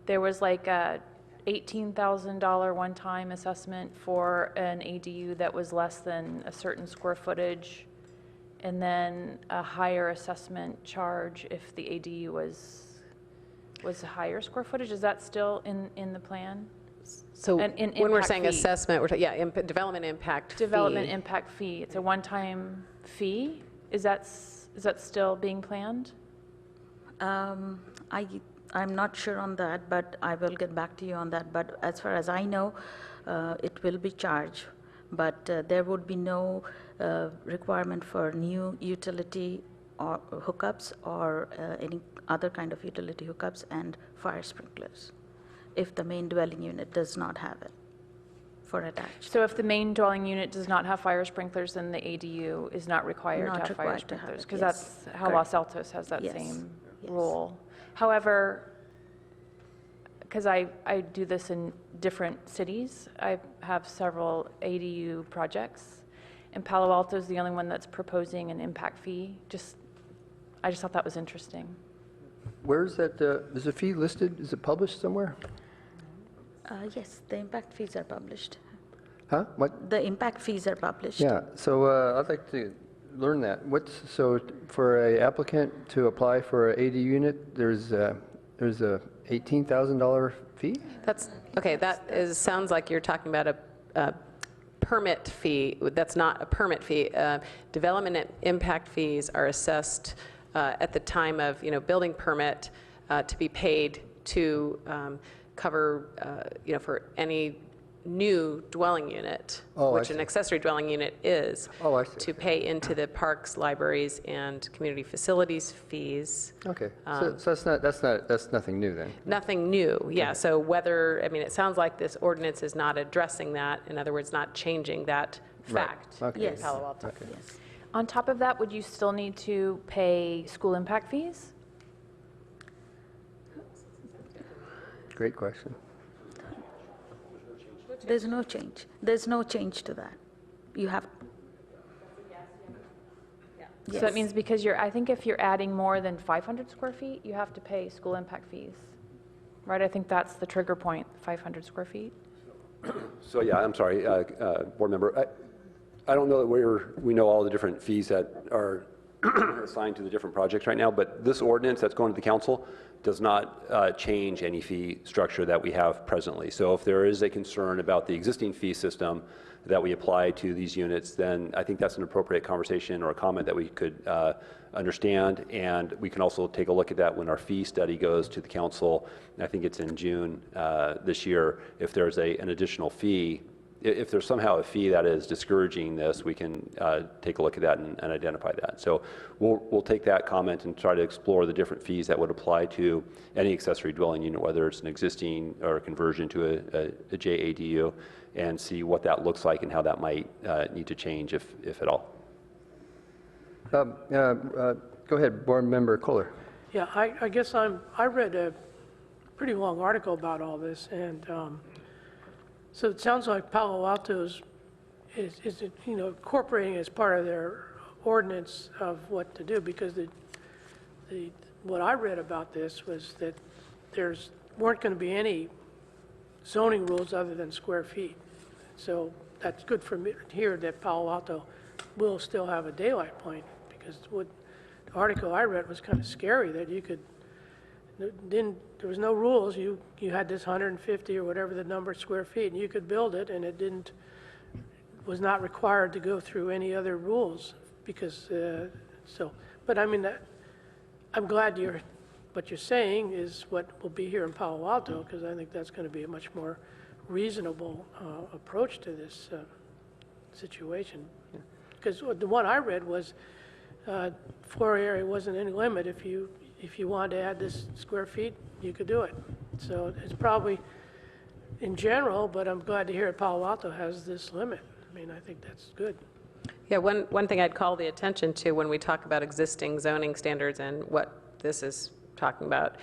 There was like a $18,000 one-time assessment for an ADU that was less than a certain square footage, and then a higher assessment charge if the ADU was a higher square footage. Is that still in the plan? So An when we're impact saying fee. assessment, we're talking, development impact fee. Development impact fee. It's a one-time fee. Is that still being planned? I'm not sure on that, but I will get back to you on that. But as far as I know, it will be charged, but there would be no requirement for new utility or hookups or any other kind of utility hookups and fire sprinklers if the main dwelling unit does not have it for attached. So if the main dwelling unit does not have fire sprinklers, then the ADU is not required Not to have fire required to have sprinklers? it, Because yes. that's how Correct. Los Altos has that Yes. same Yes. rule. However, because I do this in different cities, I have several ADU projects, and Palo Alto is the only one that's proposing an impact fee. I just thought that was interesting. Where's that, is the fee listed, is it published somewhere? Yes, the impact fees are published. Huh, what? The impact fees are published. Yeah, so I'd like to learn that. So for a applicant to apply for an AD unit, there's a $18,000 fee? That's, okay, sounds like you're talking about a permit fee. That's not a permit fee. Development impact fees are assessed at the time of, building permit to be paid to cover, for any new dwelling unit, Oh, I which an see. accessory dwelling unit is, Oh, I see. to pay into the parks, libraries, and community facilities fees. Okay, so that's nothing new then? Nothing new, yeah. So whether, it sounds like this ordinance is not addressing that, in other words, not changing that Right. fact Okay. in Yes. Palo Alto. Okay. Yes. On top of that, would you still need to pay school impact fees? Great question. There's no change. There's no change to that. You have. So that means because I think if you're adding more than 500 square feet, you have to pay school impact fees, right? I think that's the trigger point, 500 square feet. So yeah, I'm sorry, board member. I don't know that we know all the different fees that are assigned to the different projects right now, but this ordinance that's going to the council does not change any fee structure that we have presently. So if there is a concern about the existing fee system that we apply to these units, then I think that's an appropriate conversation or a comment that we could understand, and we can also take a look at that when our fee study goes to the council. I think it's in June this year. If there's an additional fee, if there's somehow a fee that is discouraging this, we can take a look at that and identify that. So we'll take that comment and try to explore the different fees that would apply to any accessory dwelling unit, whether it's an existing or a conversion to a JADU, and see what that looks like and how that might need to change, if at all. Go ahead, Board Member Kohler. Yeah, I guess I read a pretty long article about all this, and so it sounds like Palo Alto's is incorporating as part of their ordinance of what to do, because what I read about this was that weren't going to be any zoning rules other than square feet. So that's good for me to hear that Palo Alto will still have a daylight plane, because what the article I read was kind of scary, that there was no rules. You had this 150 or whatever the number square feet, and you could build it, and it was not required to go through any other rules, because but I mean, I'm glad what you're saying is what will be here in Palo Alto, because I think that's going to be a much more reasonable approach to this situation. Because the one I read was floor area wasn't any limit. If you wanted to add this square feet, you could do it. So it's probably in general, but I'm glad to hear Palo Alto has this limit. I mean, I think that's good. Yeah, one thing I'd call the attention to when we talk about existing zoning standards and what this is talking about,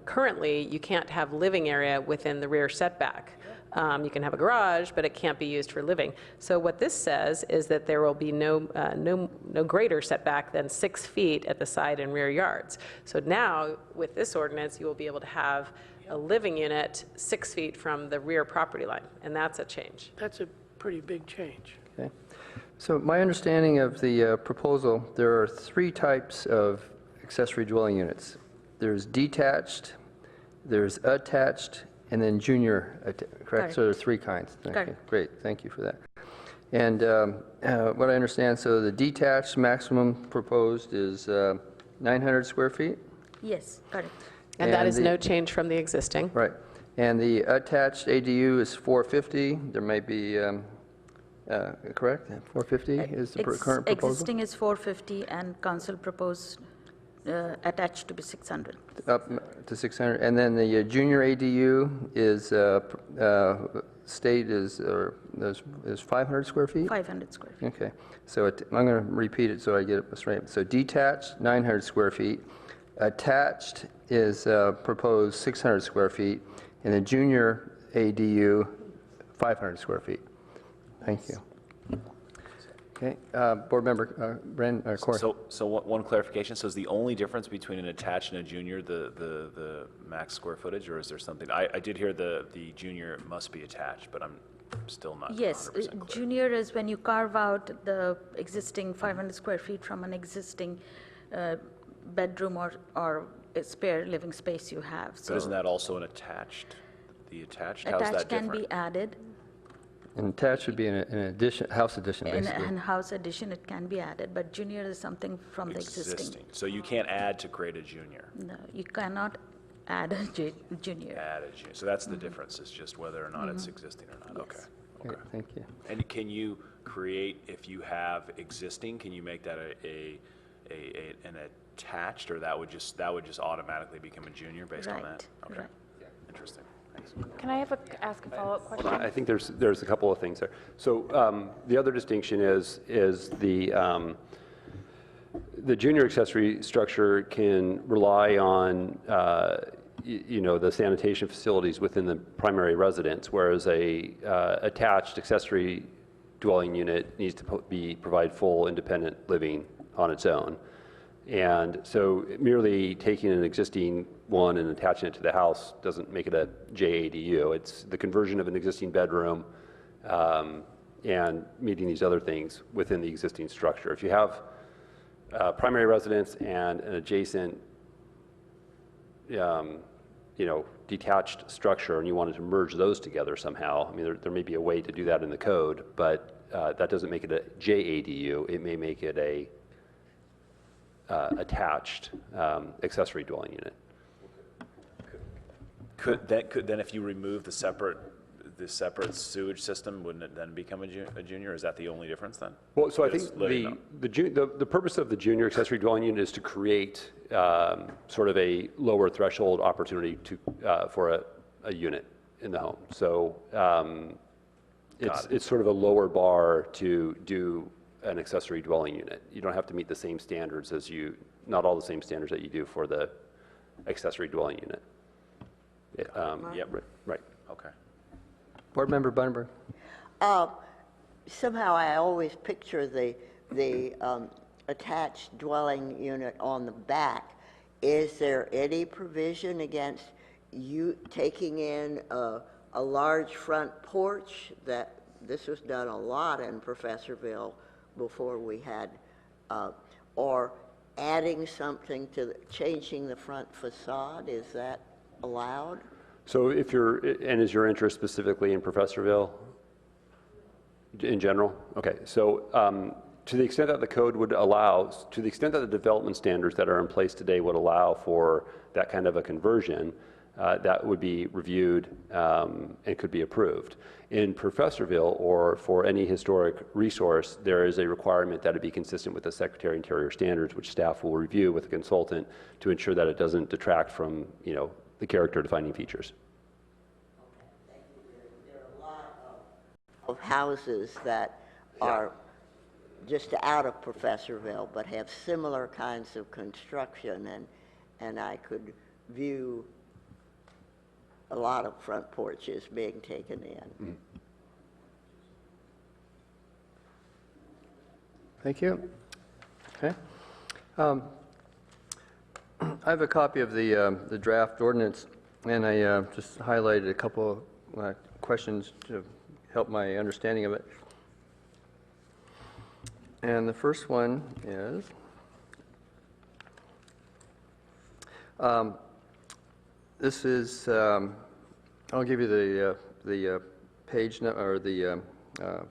currently you can't have living area within the rear setback. You can have a garage, but it can't be used for living. So what this says is that there will be no greater setback than 6 feet at the side and rear yards. So now, with this ordinance, you will be able to have a living unit 6 feet from the rear property line, and that's a change. That's a pretty big change. Okay. So my understanding of the proposal, there are 3 types of accessory dwelling units. There's detached, there's attached, and then junior, correct? So there are 3 kinds. Okay, Correct. great, thank you for that. And what I understand, so the detached maximum proposed is 900 square feet? Yes, correct. And that is the- no change from the existing. Right. And the attached ADU is 450. There may be, correct? 450 is the current proposal? Existing is 450 and council proposed attached to be 600. Up to 600. And then the junior ADU is, state is 500 square feet? 500 square feet. Okay. So I'm going to repeat it so I get it straight. So detached, 900 square feet. Attached is proposed 600 square feet. And the junior ADU, 500 square feet. Thank you. Okay, Board Member Corey. So one clarification, so is the only difference between an attached and a junior the max square footage, or is there something? I did hear the junior must be attached, but I'm still not 100% Yes, clear. junior is when you carve out the existing 500 square feet from an existing bedroom or a spare living space you have. But isn't that also an attached? The attached, how's that Attached can different? be added. And attached would be an addition, house addition, In basically. a house addition, it can be added, but junior is something from the existing. So you can't add to create a junior? No, you cannot add a junior. Add a junior, so that's the difference, is just whether or not it's existing or not, okay. Great, thank you. And can you create, if you have existing, can you make that an attached, or that would just automatically become a junior based on that? Right, Okay, right. interesting, thanks. Can I ask a follow-up question? I think there's a couple of things there. So the other distinction is the junior accessory structure can rely on the sanitation facilities within the primary residence, whereas a attached accessory dwelling unit needs to provide full independent living on its own. And so merely taking an existing one and attaching it to the house doesn't make it a JADU. It's the conversion of an existing bedroom and meeting these other things within the existing structure. If you have primary residence and an adjacent, detached structure and you wanted to merge those together somehow, I mean, there may be a way to do that in the code, but that doesn't make it a JADU. It may make it a attached accessory dwelling unit. Could then if you remove the separate sewage system, wouldn't it then become a junior? Is that the only difference then? Well, so I Just think letting them the purpose of the junior accessory dwelling unit is to create sort of a lower threshold opportunity for a unit in the home. So it's sort of a lower bar to do an accessory dwelling unit. You don't have to meet the same standards not all the same standards that you do for the accessory dwelling unit. Yep. Right. Okay. Board Member Bunenberg. Somehow I always picture the attached dwelling unit on the back. Is there any provision against you taking in a large front porch? That this was done a lot in Professorville before we had, or adding something to changing the front facade? Is that allowed? So is your interest specifically in Professorville in general? Okay, so to the extent that the code would allow, to the extent that the development standards that are in place today would allow for that kind of a conversion, that would be reviewed and could be approved. In Professorville, or for any historic resource, there is a requirement that it be consistent with the Secretary of Interior standards, which staff will review with a consultant to ensure that it doesn't detract from, the character defining features. There are a lot of houses that are just out of Professorville but have similar kinds of construction, and I could view a lot of front porches being taken in. Thank you. Okay. I have a copy of the draft ordinance, and I just highlighted a couple questions to help my understanding of it. And the first one is, this is, I'll give you the page or the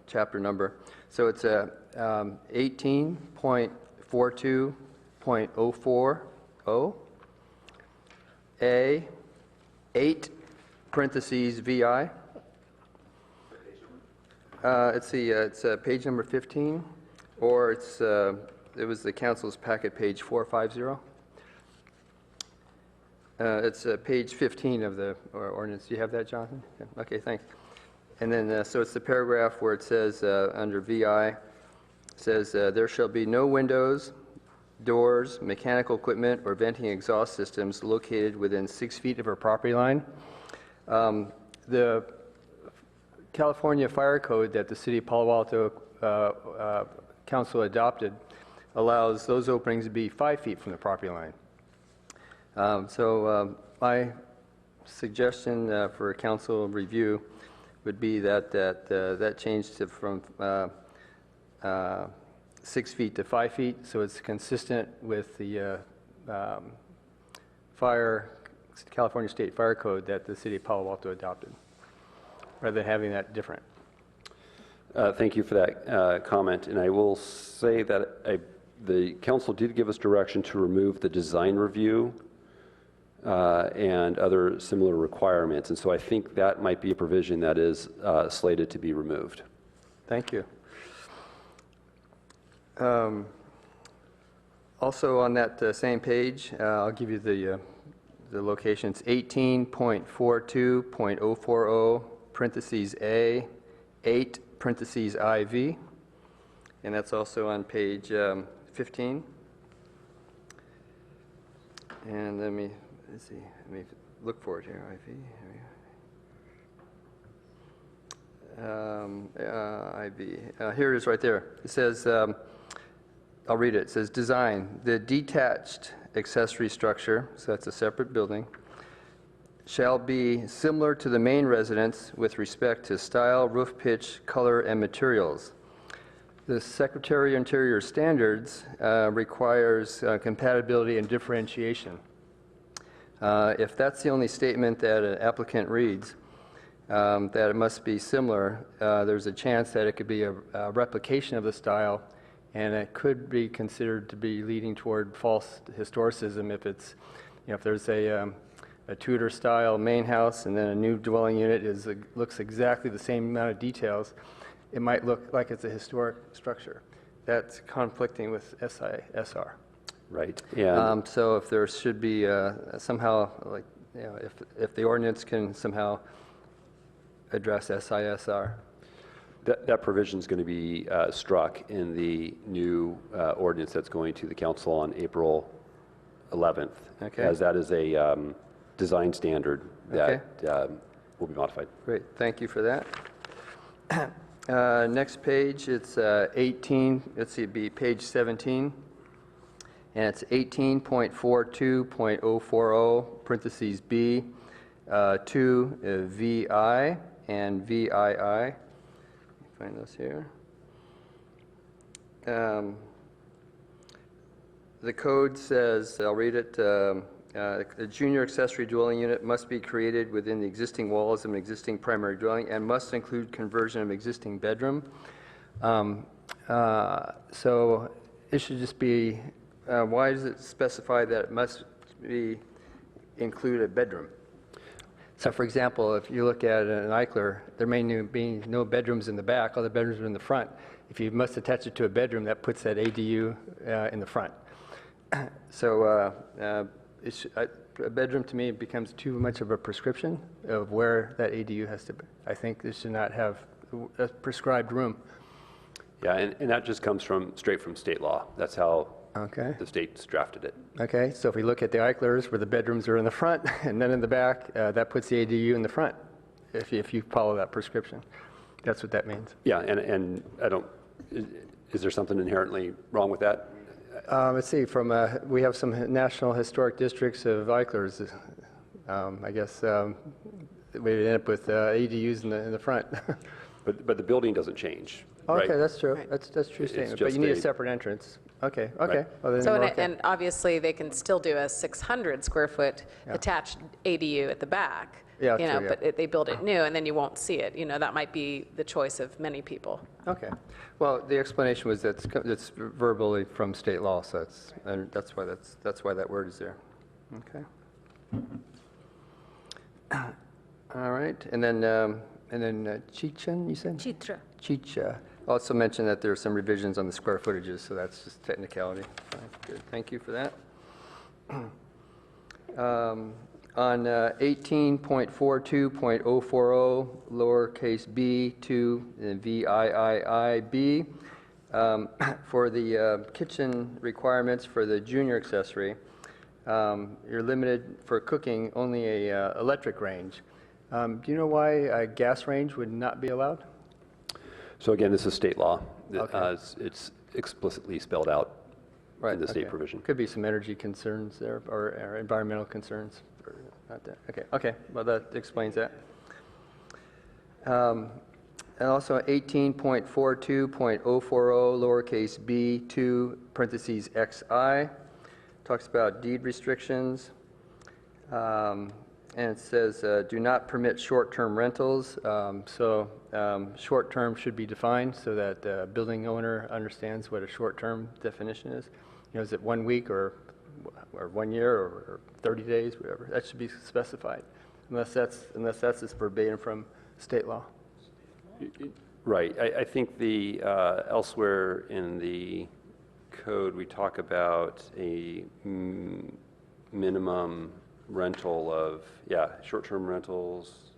chapter number. So it's 18.42.040 A 8 parentheses VI. It's page number 15, or it was the council's packet page 450. It's page 15 of the ordinance. Do you have that, Jonathan? Okay, thanks. And then, so it's the paragraph where it says, under VI, it says, there shall be no windows, doors, mechanical equipment, or venting exhaust systems located within 6 feet of a property line. The California Fire Code that the City of Palo Alto Council adopted allows those openings to be 5 feet from the property line. My suggestion for council review would be that change to from 6 feet to 5 feet, so it's consistent with the California State Fire Code that the City of Palo Alto adopted, rather than having that different. Thank you for that comment, and I will say that the council did give us direction to remove the design review and other similar requirements, and so I think that might be a provision that is slated to be removed. Thank you. Also on that same page, I'll give you the locations. 18.42.040 parentheses A 8 parentheses IV, and that's also on page 15. And let me look for it here. IV. IV. Here it is right there. It says, I'll read it. It says, design. The detached accessory structure, so that's a separate building, shall be similar to the main residence with respect to style, roof pitch, color, and materials. The Secretary of Interior standards requires compatibility and differentiation. If that's the only statement that an applicant reads, that it must be similar, there's a chance that it could be a replication of the style, and it could be considered to be leading toward false historicism if it's, if there's a Tudor style main house and then a new dwelling unit looks exactly the same amount of details, it might look like it's a historic structure. That's conflicting with SISR. Right. Yeah. So if there should be somehow, like, if the ordinance can somehow address SISR. That provision is going to be struck in the new ordinance that's going to the council on April 11th, Okay. as that is a design standard that will be modified. Great, thank you for that. Next page, it's 18, let's see, it'd be page 17, and it's 18.42.040, parentheses B, 2 VI and VII. Let me find those here. The code says, I'll read it, a junior accessory dwelling unit must be created within the existing walls of an existing primary dwelling and must include conversion of existing bedroom. So it should just be, why does it specify that it must include a bedroom? So for example, if you look at an Eichler, there may be no bedrooms in the back, all the bedrooms are in the front. If you must attach it to a bedroom, that puts that ADU in the front. So a bedroom to me becomes too much of a prescription of where that ADU has to be. I think this should not have a prescribed room. Yeah, and that just comes straight from state law. That's how Okay. the state's drafted it. Okay, so if we look at the Eichlers where the bedrooms are in the front and then in the back, that puts the ADU in the front, if you follow that prescription. That's what that means. Yeah, and I don't, is there something inherently wrong with that? Let's see, we have some national historic districts of Eichlers. I guess we end up with ADUs in the front. But the building doesn't change, right? Okay, that's true. That's true statement. But you need a separate entrance. Okay, okay. Right. Well, then So, we're okay. and obviously, they can still do a 600 square foot attached ADU at the back. Yeah, You know, true, yeah. but they build it new, and then you won't see it. You know, that might be the choice of many people. Okay. Well, the explanation was that it's verbally from state law, so that's why that word is there. Okay. All right, and then Chichen, you said? Chitra. Chicha. Also mentioned that there are some revisions on the square footages, so that's just technicality. Fine, good, thank you for that. On 18.42.040, lowercase b, 2, and VIIIB, for the kitchen requirements for the junior accessory, you're limited for cooking only a electric range. Do you know why a gas range would not be allowed? So again, this is state law. Okay. It's explicitly spelled out in the state okay. provision. Could be some energy concerns there, or environmental concerns. Or not that. Okay, well, that explains that. And also 18.42.040, lowercase b, 2, parentheses XI, talks about deed restrictions. And it says, do not permit short-term rentals. Short-term should be defined so that the building owner understands what a short-term definition is. You know, is it 1 week or 1 year or 30 days, whatever? That should be specified, unless that's just verbatim from state law. Right. I think the elsewhere in the code, we talk about a minimum rental of, short-term rentals.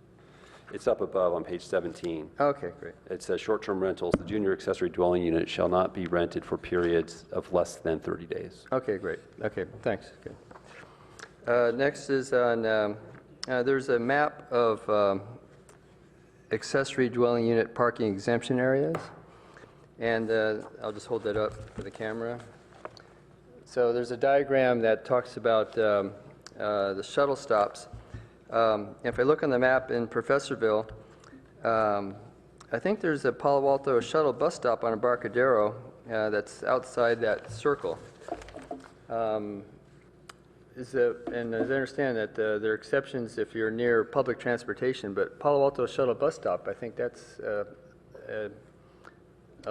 It's up above on page 17. Okay, great. It says short-term rentals, the junior accessory dwelling unit shall not be rented for periods of less than 30 days. Okay, great. Okay, thanks. Good. Next is on, there's a map of accessory dwelling unit parking exemption areas. And I'll just hold that up for the camera. So there's a diagram that talks about the shuttle stops. If I look on the map in Professorville, I think there's a Palo Alto shuttle bus stop on Embarcadero that's outside that circle. And as I understand that there are exceptions if you're near public transportation, but Palo Alto shuttle bus stop, I think that's a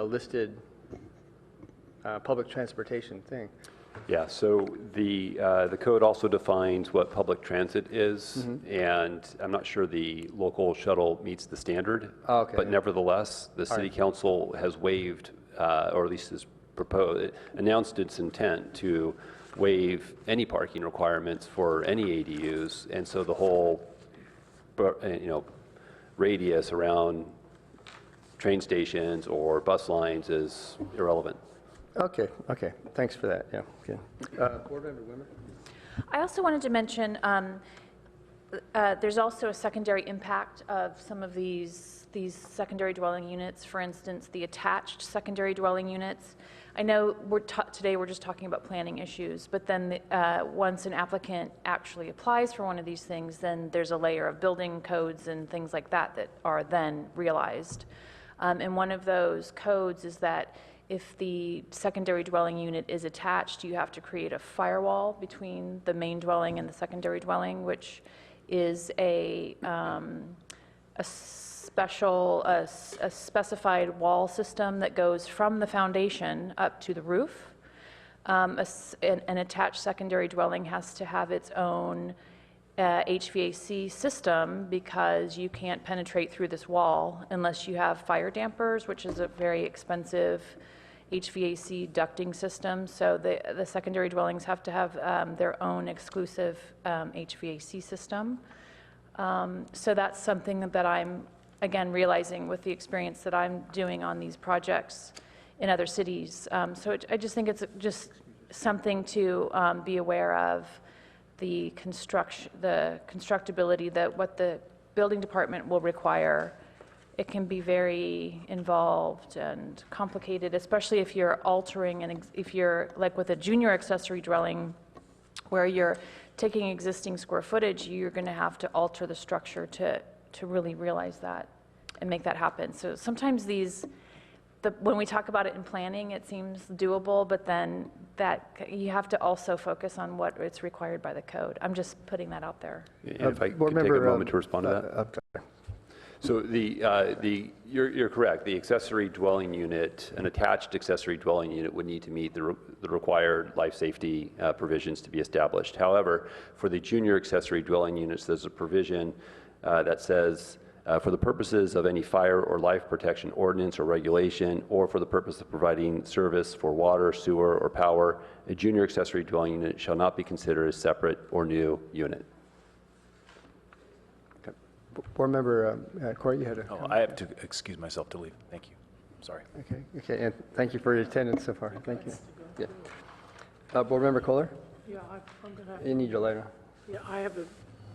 listed public transportation thing. Yeah, so the code also defines what public transit is, and I'm not sure the local shuttle meets the standard. Okay. But nevertheless, the city council has waived, or at least has announced its intent to waive any parking requirements for any ADUs, and so the whole, radius around train stations or bus lines is irrelevant. Okay, thanks for that, yeah, good. Board Member Wimmer? I also wanted to mention, there's also a secondary impact of some of these secondary dwelling units. For instance, the attached secondary dwelling units. I know today we're just talking about planning issues, but then once an applicant actually applies for one of these things, then there's a layer of building codes and things like that that are then realized. And one of those codes is that if the secondary dwelling unit is attached, you have to create a firewall between the main dwelling and the secondary dwelling, which is a specified wall system that goes from the foundation up to the roof. An attached secondary dwelling has to have its own HVAC system because you can't penetrate through this wall unless you have fire dampers, which is a very expensive HVAC ducting system. So the secondary dwellings have to have their own exclusive HVAC system. So that's something that I'm, again, realizing with the experience that I'm doing on these projects in other cities. I just think it's just something to be aware of, the constructability, that what the building department will require. It can be very involved and complicated, especially if you're altering, and if you're like with a junior accessory dwelling where you're taking existing square footage, you're going to have to alter the structure to really realize that and make that happen. So sometimes when we talk about it in planning, it seems doable, but then that you have to also focus on what it's required by the code. I'm just putting that out there. And if I could take a moment to respond to that. So you're correct. The accessory dwelling unit, an attached accessory dwelling unit, would need to meet the required life safety provisions to be established. However, for the junior accessory dwelling units, there's a provision that says, for the purposes of any fire or life protection ordinance or regulation, or for the purpose of providing service for water, sewer, or power, a junior accessory dwelling unit shall not be considered a separate or new unit. Board Member Corey, you had a I have to excuse myself to leave. Thank you. Sorry. Okay, and thank you for your attendance so far. Thank you. Yeah. Board Member Kohler? Yeah, I'm going to, You need your lighter. yeah, I have a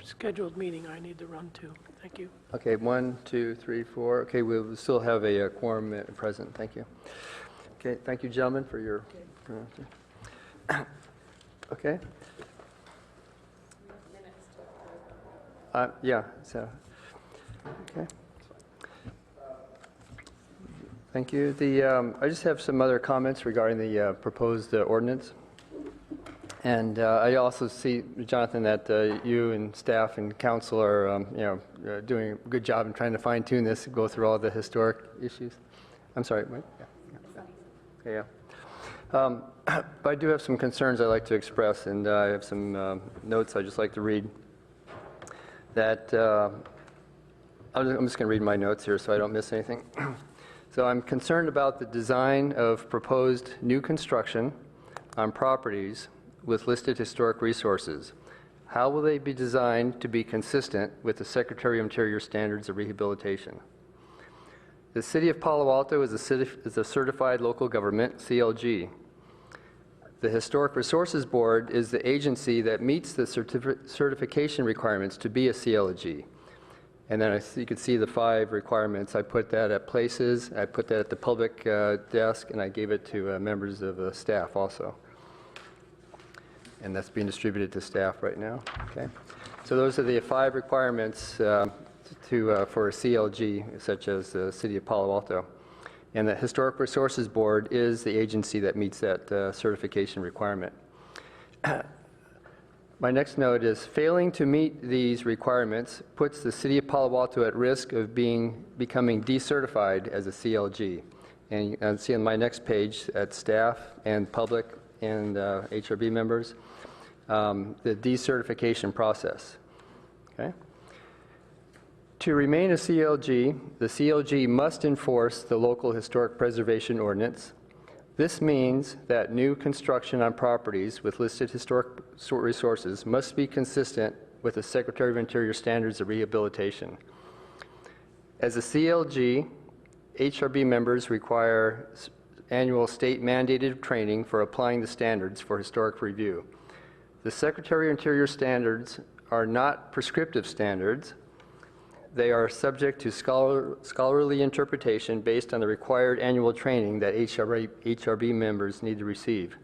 scheduled meeting I need to run to. Thank you. Okay, 1, 2, 3, 4. Okay, we'll still have a quorum present. Thank you. Okay, thank you, gentlemen, for your. Okay. Yeah. So. Okay. Thank you. I just have some other comments regarding the proposed ordinance. And I also see, Jonathan, that you and staff and council are, doing a good job in trying to fine-tune this, go through all the historic issues. I'm sorry, what? Yeah. But I do have some concerns I'd like to express, and I have some notes I'd just like to read. That I'm just going to read my notes here so I don't miss anything. So I'm concerned about the design of proposed new construction on properties with listed historic resources. How will they be designed to be consistent with the Secretary of Interior Standards of Rehabilitation? The City of Palo Alto is a certified local government, CLG. The Historic Resources Board is the agency that meets the certification requirements to be a CLG. And then you can see the 5 requirements. I put that at places, I put that at the public desk, and I gave it to members of the staff also. And that's being distributed to staff right now. Okay. So those are the 5 requirements for a CLG, such as the City of Palo Alto. And the Historic Resources Board is the agency that meets that certification requirement. My next note is, failing to meet these requirements puts the City of Palo Alto at risk of becoming decertified as a CLG. And you can see on my next page at staff and public and HRB members, the decertification process. Okay? To remain a CLG, the CLG must enforce the local historic preservation ordinance. This means that new construction on properties with listed historic resources must be consistent with the Secretary of Interior Standards of Rehabilitation. As a CLG, HRB members require annual state-mandated training for applying the standards for historic review. The Secretary of Interior standards are not prescriptive standards. They are subject to scholarly interpretation based on the required annual training that HRB members need to receive.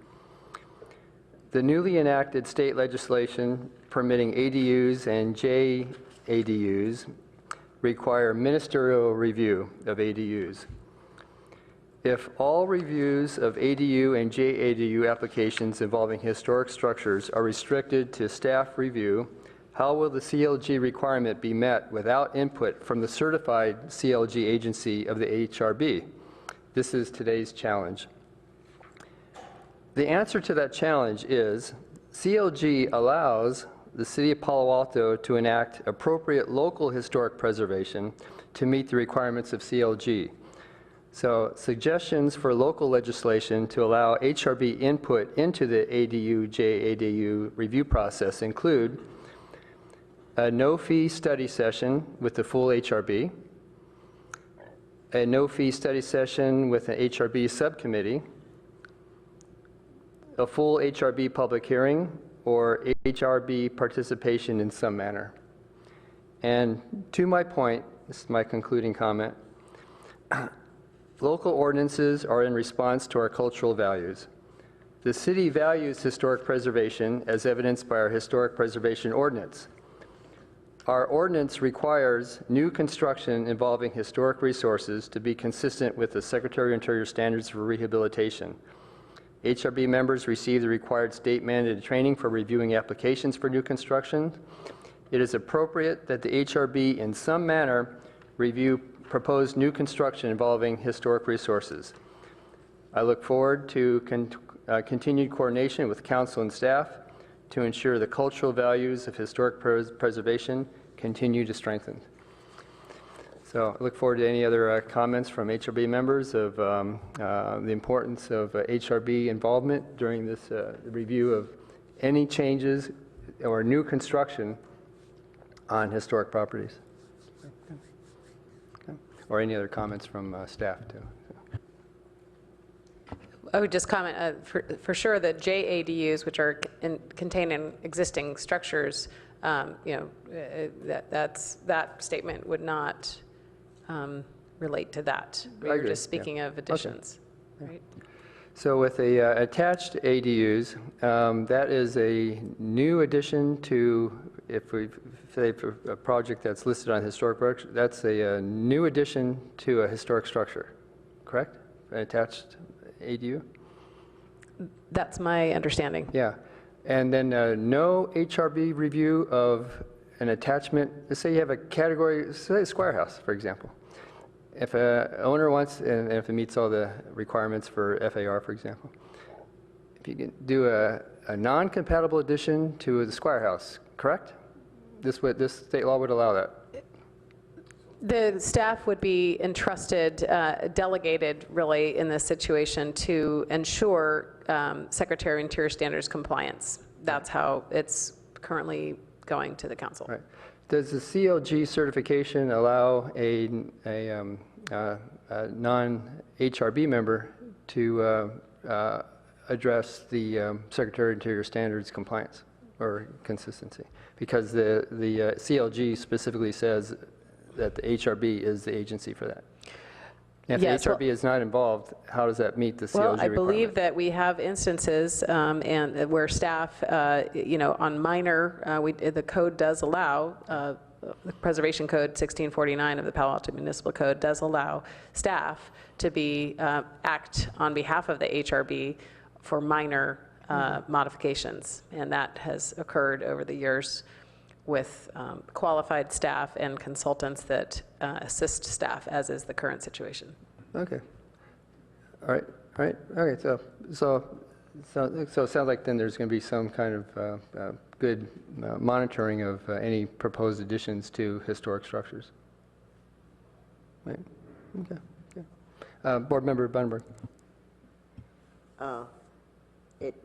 The newly enacted state legislation permitting ADUs and JADUs require ministerial review of ADUs. If all reviews of ADU and JADU applications involving historic structures are restricted to staff review, how will the CLG requirement be met without input from the certified CLG agency of the HRB? This is today's challenge. The answer to that challenge is CLG allows the City of Palo Alto to enact appropriate local historic preservation to meet the requirements of CLG. So suggestions for local legislation to allow HRB input into the ADU-JADU review process include a no-fee study session with the full HRB, a no-fee study session with an HRB subcommittee, a full HRB public hearing, or HRB participation in some manner. And to my point, this is my concluding comment, local ordinances are in response to our cultural values. The city values historic preservation as evidenced by our historic preservation ordinance. Our ordinance requires new construction involving historic resources to be consistent with the Secretary of Interior standards for rehabilitation. HRB members receive the required state-mandated training for reviewing applications for new construction. It is appropriate that the HRB in some manner review proposed new construction involving historic resources. I look forward to continued coordination with council and staff to ensure the cultural values of historic preservation continue to strengthen. So I look forward to any other comments from HRB members of the importance of HRB involvement during this review of any changes or new construction on historic properties. Okay. Or any other comments from staff too. I would just comment, for sure, the JADUs, which are contained in existing structures, that statement would not relate to that. We were just speaking of additions. Okay. Right? So with the attached ADUs, that is a new addition to, if we say for a project that's listed on historic project, that's a new addition to a historic structure, correct? An attached ADU? That's my understanding. Yeah. And then no HRB review of an attachment. Let's say you have a category, say a square house, for example. If an owner wants, and if it meets all the requirements for FAR, for example, if you can do a non-compatible addition to the square house, correct? This state law would allow that. The staff would be entrusted, delegated really in this situation to ensure Secretary of Interior standards compliance. That's how it's currently going to the council. Right. Does the CLG certification allow a non-HRB member to address the Secretary of Interior standards compliance or consistency? Because the CLG specifically says that the HRB is the agency for that. If the HRB is not involved, how does that meet the CLG requirement? Well, I believe that we have instances and where staff, on minor, the code does allow, the Preservation Code 1649 of the Palo Alto Municipal Code does allow staff to be act on behalf of the HRB for minor modifications, and that has occurred over the years with qualified staff and consultants that assist staff, as is the current situation. Okay. All right. Okay. So it sounds like then there's going to be some kind of good monitoring of any proposed additions to historic structures. Right. Okay. Board Member Bunenberg. It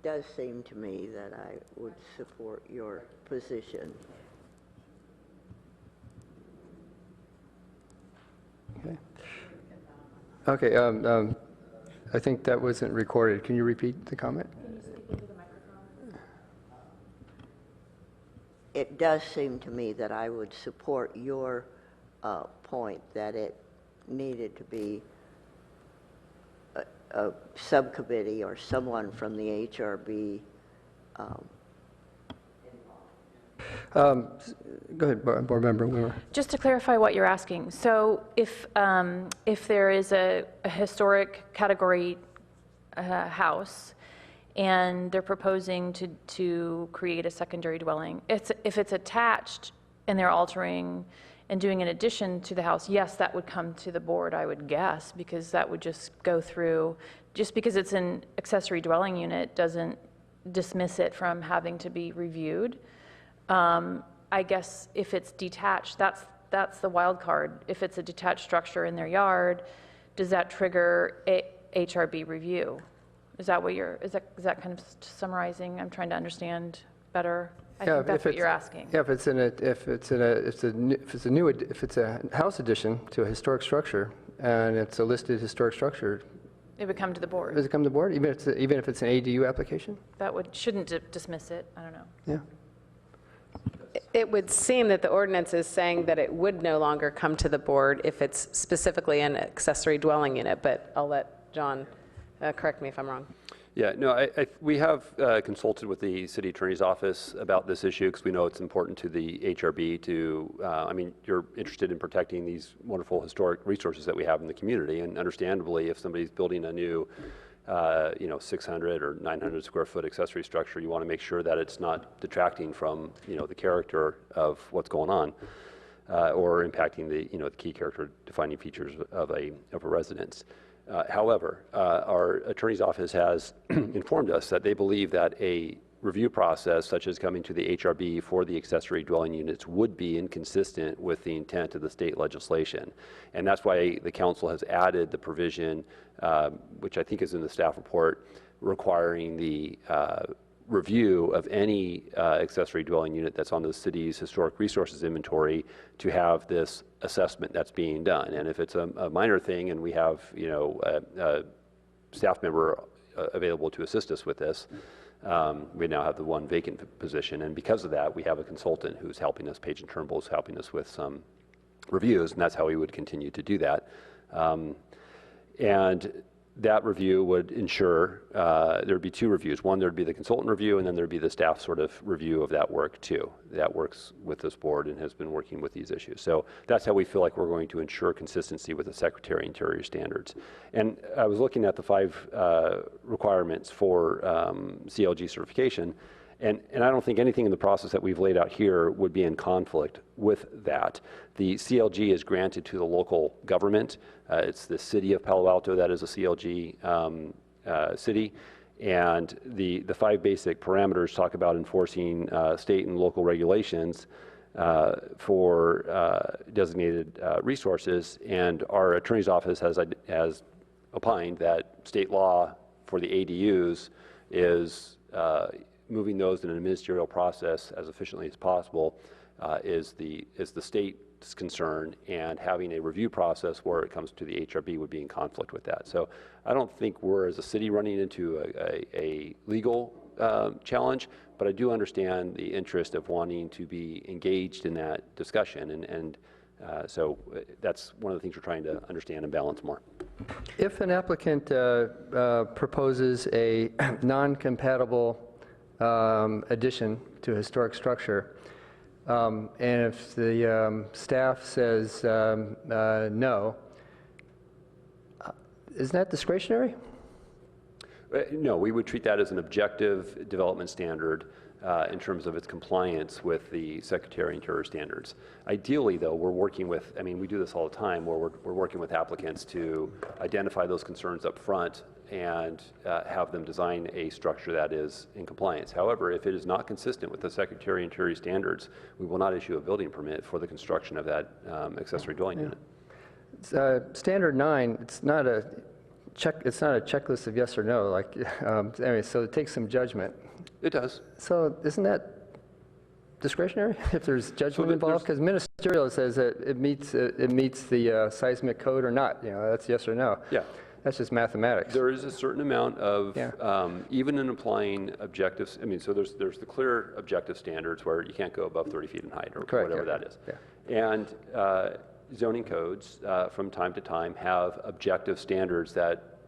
does seem to me that I would support your position. Okay. I think that wasn't recorded. Can you repeat the comment? It does seem to me that I would support your point that it needed to be a subcommittee or someone from the HRB. Go ahead, Board Member Wimmer. Just to clarify what you're asking, so if there is a historic category house and they're proposing to create a secondary dwelling, if it's attached and they're altering and doing an addition to the house, yes, that would come to the board, I would guess, because that would just go through, just because it's an accessory dwelling unit doesn't dismiss it from having to be reviewed. I guess if it's detached, that's the wild card. If it's a detached structure in their yard, does that trigger a HRB review? Is that what is that kind of summarizing? I'm trying to understand better. I think that's what you're asking. Yeah, if it's a house addition to a historic structure, and it's a listed historic structure, It would come to the board. does it come to the board, even if it's an ADU application? That shouldn't dismiss it, I don't know. Yeah. It would seem that the ordinance is saying that it would no longer come to the board if it's specifically an accessory dwelling unit, but I'll let John correct me if I'm wrong. Yeah, no, we have consulted with the city attorney's office about this issue because we know it's important to the HRB to, I mean, you're interested in protecting these wonderful historic resources that we have in the community, and understandably, if somebody's building a new 600 or 900 square foot accessory structure, you want to make sure that it's not detracting from, the character of what's going on, or impacting the key character defining features of a residence. However, our attorney's office has informed us that they believe that a review process such as coming to the HRB for the accessory dwelling units would be inconsistent with the intent of the state legislation. And that's why the council has added the provision, which I think is in the staff report, requiring the review of any accessory dwelling unit that's on the city's historic resources inventory to have this assessment that's being done. And if it's a minor thing and we have, a staff member available to assist us with this, we now have the one vacant position. And because of that, we have a consultant who's helping us, Page and Turnbull is helping us with some reviews, and that's how we would continue to do that. And that review would ensure there'd be two reviews. One, there'd be the consultant review, and then there'd be the staff sort of review of that work too. That works with this board and has been working with these issues. So that's how we feel like we're going to ensure consistency with the Secretary of Interior standards. And I was looking at the 5 requirements for CLG certification, and I don't think anything in the process that we've laid out here would be in conflict with that. The CLG is granted to the local government. It's the city of Palo Alto that is a CLG city. And the 5 basic parameters talk about enforcing state and local regulations for designated resources. And our attorney's office has opined that state law for the ADUs is moving those in an ministerial process as efficiently as possible is the state's concern, and having a review process where it comes to the HRB would be in conflict with that. So I don't think we're, as a city, running into a legal challenge, but I do understand the interest of wanting to be engaged in that discussion, and so that's one of the things we're trying to understand and balance more. If an applicant proposes a non-compatible addition to a historic structure, and if the staff says no, isn't that discretionary? No, we would treat that as an objective development standard in terms of its compliance with the Secretary of Interior standards. Ideally, though, we're working with, I mean, we do this all the time, where we're working with applicants to identify those concerns up front and have them design a structure that is in compliance. However, if it is not consistent with the Secretary of Interior standards, we will not issue a building permit for the construction of that accessory dwelling unit. Standard 9, it's not a checklist of yes or no. Like, anyway, so it takes some judgment. It does. So isn't that discretionary if there's judgment involved? Because ministerial says that it meets the seismic code or not. That's yes or no. Yeah. That's just mathematics. There is a certain amount of, even in applying objectives, I mean, so there's the clear objective standards where you can't go above 30 feet in height or Correct, whatever that is. Yeah. And zoning codes from time to time have objective standards that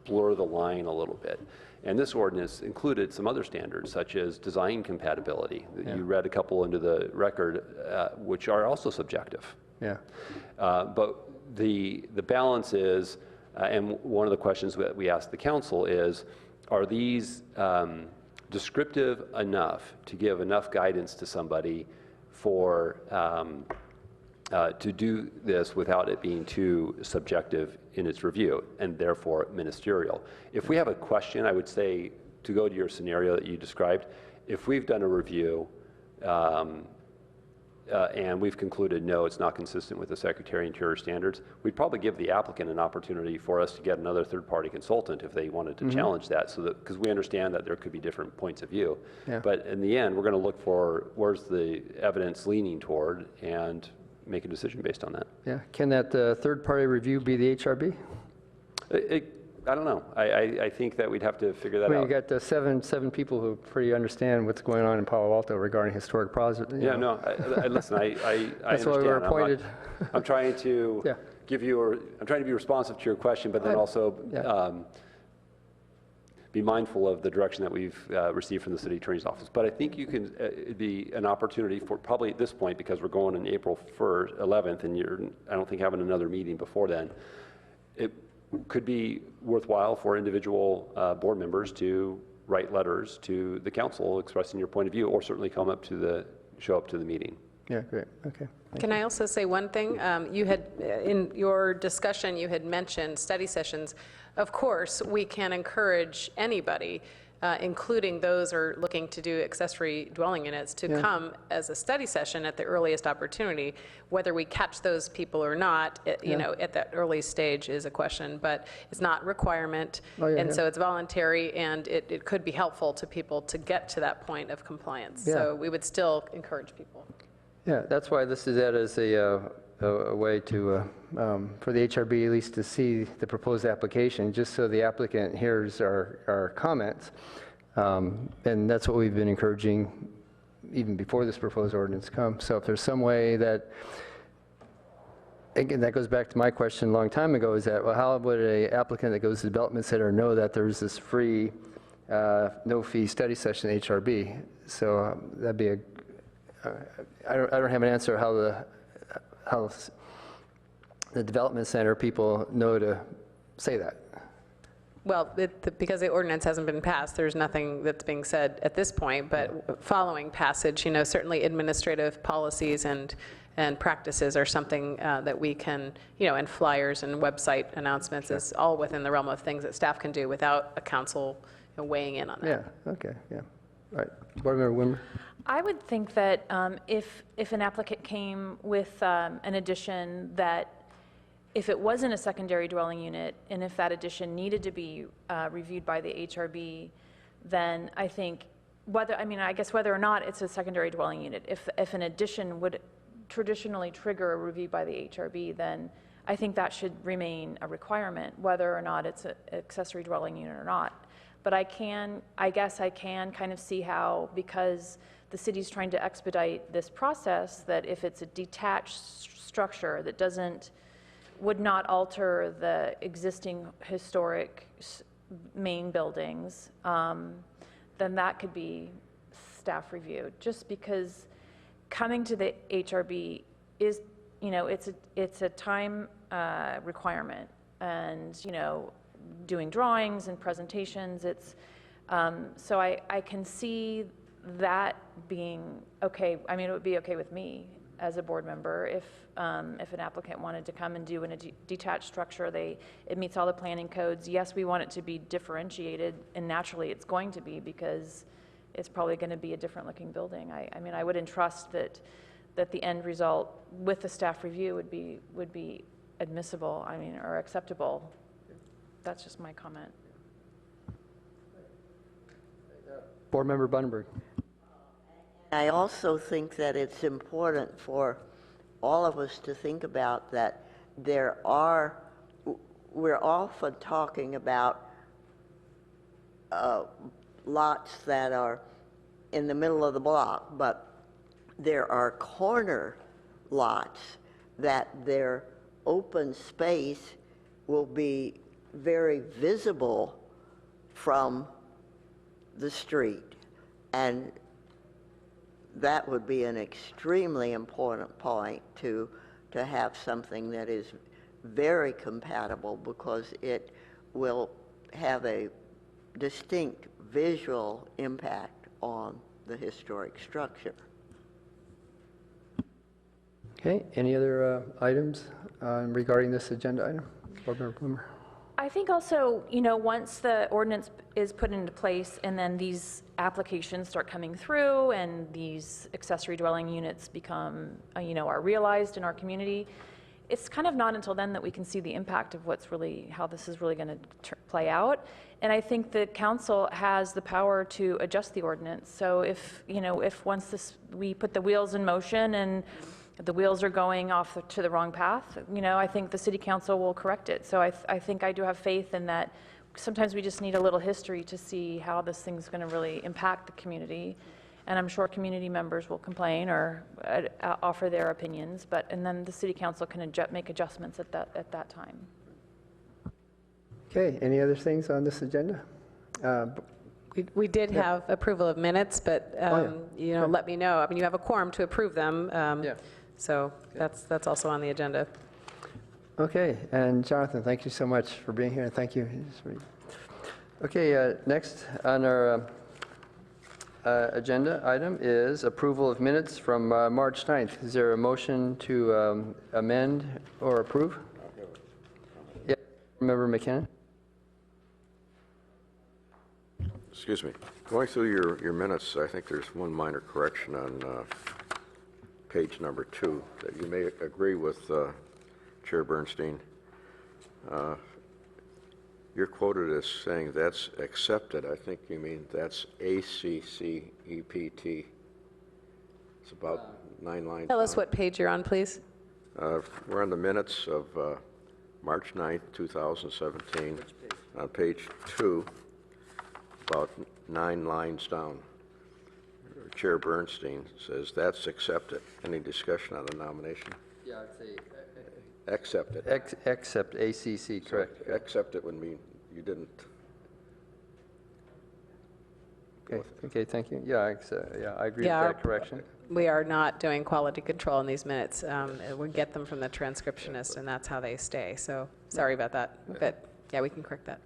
blur the line a little bit. And this ordinance included some other standards, such as design compatibility. Yeah. You read a couple into the record, which are also subjective. Yeah. But the balance is, and one of the questions that we asked the council is, are these descriptive enough to give enough guidance to somebody for to do this without it being too subjective in its review and therefore ministerial? If we have a question, I would say to go to your scenario that you described, if we've done a review and we've concluded, no, it's not consistent with the Secretary of Interior standards, we'd probably give the applicant an opportunity for us to get another third-party consultant if they wanted to challenge that, so that, because we understand that there could be different points of view. Yeah. But in the end, we're going to look for where's the evidence leaning toward and make a decision based on that. Yeah. Can that third-party review be the HRB? I don't know. I think that we'd have to figure that I mean, out. you got seven people who pretty understand what's going on in Palo Alto regarding historic projects. Yeah, no, listen, I That's understand. why we were appointed. I'm trying to Yeah. I'm trying to be responsive to your question, but then also be mindful of the direction that we've received from the city attorney's office. But I think you can, it'd be an opportunity for, probably at this point, because we're going on April 11th, and I don't think having another meeting before then, it could be worthwhile for individual board members to write letters to the council expressing your point of view, or certainly show up to the meeting. Yeah, great. Okay. Can I also say one thing? You had, in your discussion, you had mentioned study sessions. Of course, we can encourage anybody, including those who are looking to do accessory dwelling units, to come as a study session at the earliest opportunity. Whether we catch those people or not, you know, at that early stage is a question, but it's not requirement. So it's voluntary, and it could be helpful to people to get to that point of compliance. So we would still encourage people. Yeah, that's why this is that as a way to, for the HRB at least to see the proposed application, just so the applicant hears our comments. And that's what we've been encouraging even before this proposed ordinance comes. So if there's some way that, again, that goes back to my question a long time ago, is that, well, how would an applicant that goes to the development center know that there's this free, no-fee study session at HRB? So that'd be I don't have an answer how the development center people know to say that. Well, because the ordinance hasn't been passed, there's nothing that's being said at this point, but following passage, you know, certainly administrative policies and practices are something that we can, you know, and flyers and website announcements is all within the realm of things that staff can do without a council, you know, weighing in on that. Yeah, okay, yeah. All right, Board Member Wimmer. I would think that if an applicant came with an addition that, if it wasn't a secondary dwelling unit, and if that addition needed to be reviewed by the HRB, then I think I guess whether or not it's a secondary dwelling unit, if an addition would traditionally trigger a review by the HRB, then I think that should remain a requirement, whether or not it's an accessory dwelling unit or not. But I guess I can kind of see how, because the city's trying to expedite this process, that if it's a detached structure that would not alter the existing historic main buildings, then that could be staff review. Just because coming to the HRB is, you know, it's a time requirement, and, you know, doing drawings and presentations, so I can see that being okay. I mean, it would be okay with me as a board member if an applicant wanted to come and do in a detached structure. It meets all the planning codes. Yes, we want it to be differentiated, and naturally it's going to be, because it's probably going to be a different looking building. I mean, I would entrust that the end result with the staff review would be admissible, I mean, or acceptable. That's just my comment. Board Member Bunenberg. I also think that it's important for all of us to think about that we're often talking about lots that are in the middle of the block, but there are corner lots that their open space will be very visible from the street, and that would be an extremely important point to have something that is very compatible, because it will have a distinct visual impact on the historic structure. Okay, any other items regarding this agenda item? Board Member Bloomer. I think also, you know, once the ordinance is put into place and then these applications start coming through and these accessory dwelling units become, you know, are realized in our community, it's kind of not until then that we can see the impact of what's really, how this is really going to play out. And I think the council has the power to adjust the ordinance. So if, you know, if once we put the wheels in motion and the wheels are going off to the wrong path, you know, I think the city council will correct it. So I think I do have faith in that. Sometimes we just need a little history to see how this thing's going to really impact the community. And I'm sure community members will complain or offer their opinions, and then the city council can make adjustments at that time. Okay, any other things on this agenda? We did have approval of minutes, but, you know, let me know. I mean, you have a quorum to approve them. Yeah. So that's also on the agenda. Okay, and Jonathan, thank you so much for being here, and thank you. Okay, next on our agenda item is approval of minutes from March 9th. Is there a motion to amend or approve? Yeah, Member McKinnon? Excuse me. Going through your minutes, I think there's one minor correction on page number 2 that you may agree with Chair Bernstein. You're quoted as saying that's accepted. I think you mean that's ACCEPT. It's about 9 lines. Tell us what page you're on, please. We're on the minutes of March 9th, 2017. On page 2, about 9 lines down. Chair Bernstein says that's accepted. Any discussion on the nomination? Yeah, I'd say accepted. Accept ACC, correct. So accept it would mean you didn't. Okay, thank you. Yeah, I agree with that correction. We are not doing quality control in these minutes. We get them from the transcriptionist, and that's how they stay. So sorry about that. But yeah, we can correct that.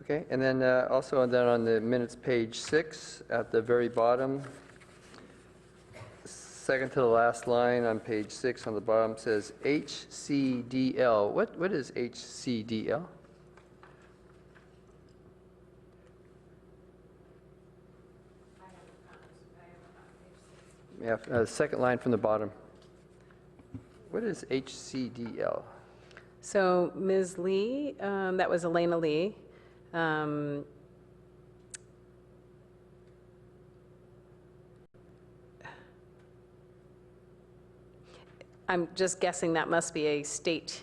Okay, and then also on the minutes, page 6, at the very bottom, second to the last line on page 6 on the bottom says HCDL. What is HCDL? Yeah, second line from the bottom. What is HCDL? So Ms. Lee, that was Elena Lee. I'm just guessing that must be a state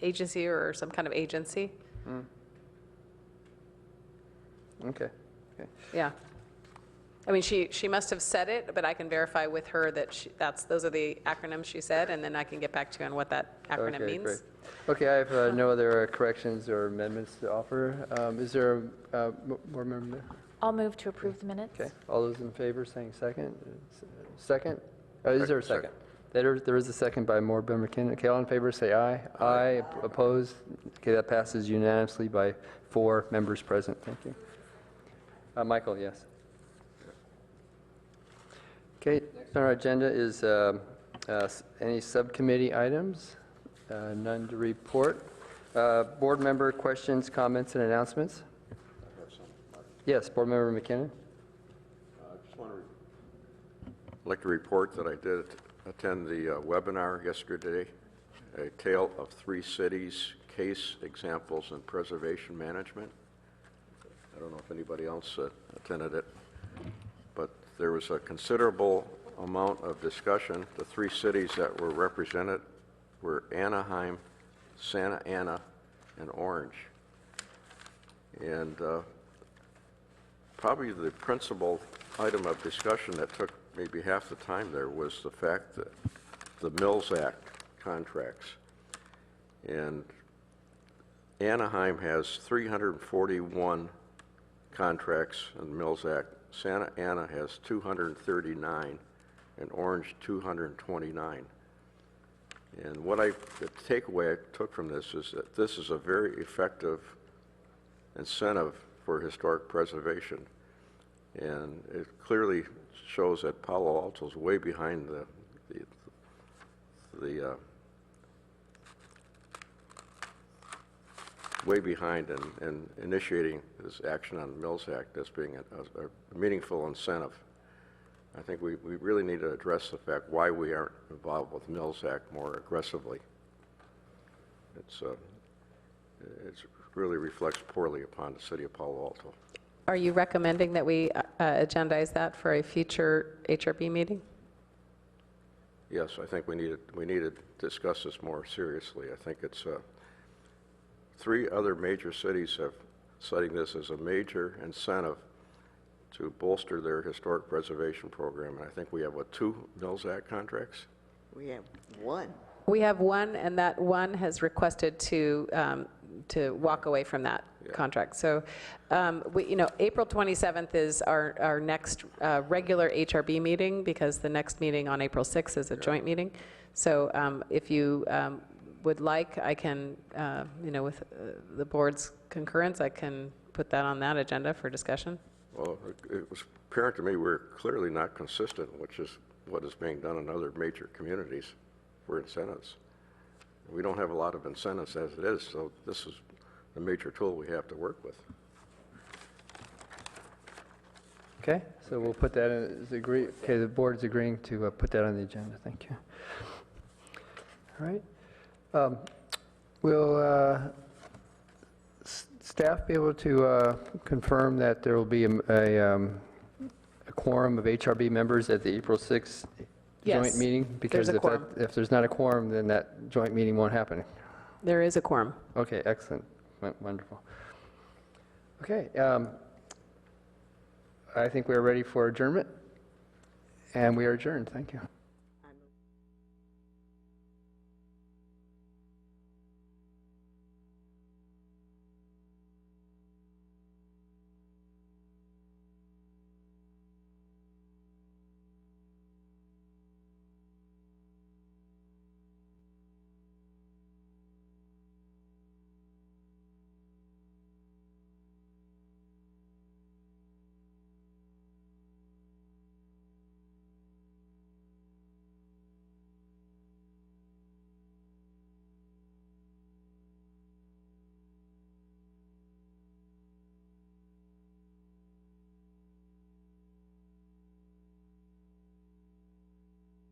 agency or some kind of agency. Okay. Yeah. I mean, she must have said it, but I can verify with her that those are the acronyms she said, and then I can get back to you on what that acronym means. Great. Okay, I have no other corrections or amendments to offer. Is there a board member? I'll move to approve the minutes. Okay, all those in favor saying second? Second? Is there a second? There is a second by Board Member McKinnon. Okay, all in favor say aye. Aye. Opposed? Okay, that passes unanimously by 4 members present. Thank you. Michael, yes. Okay, next on our agenda is any subcommittee items. None to report. Board member questions, comments, and announcements? Yes, Board Member McKinnon. I'd like to report that I did attend the webinar yesterday, A Tale of 3 Cities, Case Examples in Preservation Management. I don't know if anybody else attended it, but there was a considerable amount of discussion. The 3 cities that were represented were Anaheim, Santa Ana, and Orange. And probably the principal item of discussion that took maybe half the time there was the fact that the Mills Act contracts. And Anaheim has 341 contracts in the Mills Act. Santa Ana has 239, and Orange 229. And the takeaway I took from this is that this is a very effective incentive for historic preservation. And it clearly shows that Palo Alto is way behind way behind in initiating this action on the Mills Act as being a meaningful incentive. I think we really need to address the fact why we aren't involved with the Mills Act more aggressively. It really reflects poorly upon the city of Palo Alto. Are you recommending that we agendize that for a future HRB meeting? Yes, I think we need to discuss this more seriously. I think it's 3 other major cities have citing this as a major incentive to bolster their historic preservation program. And I think we have, what, 2 Mills Act contracts? We have 1. We have one, and that one has requested to walk away from that contract. So, April 27th is our next regular HRB meeting, because the next meeting on April 6th is a joint meeting. So if you would like, I can, with the board's concurrence, I can put that on that agenda for discussion. Well, it was apparent to me we're clearly not consistent, which is what is being done in other major communities for incentives. We don't have a lot of incentives as it is, so this is the major tool we have to work with. Okay, so we'll put that in as agree. Okay, the board is agreeing to put that on the agenda. Thank you. All right. Will staff be able to confirm that there will be a quorum of HRB members at the April 6th Yes, joint meeting? Because there's a quorum. if there's not a quorum, then that joint meeting won't happen. There is a quorum. Okay, excellent. Wonderful. Okay, I think we're ready for adjournment, and we are adjourned. Thank you.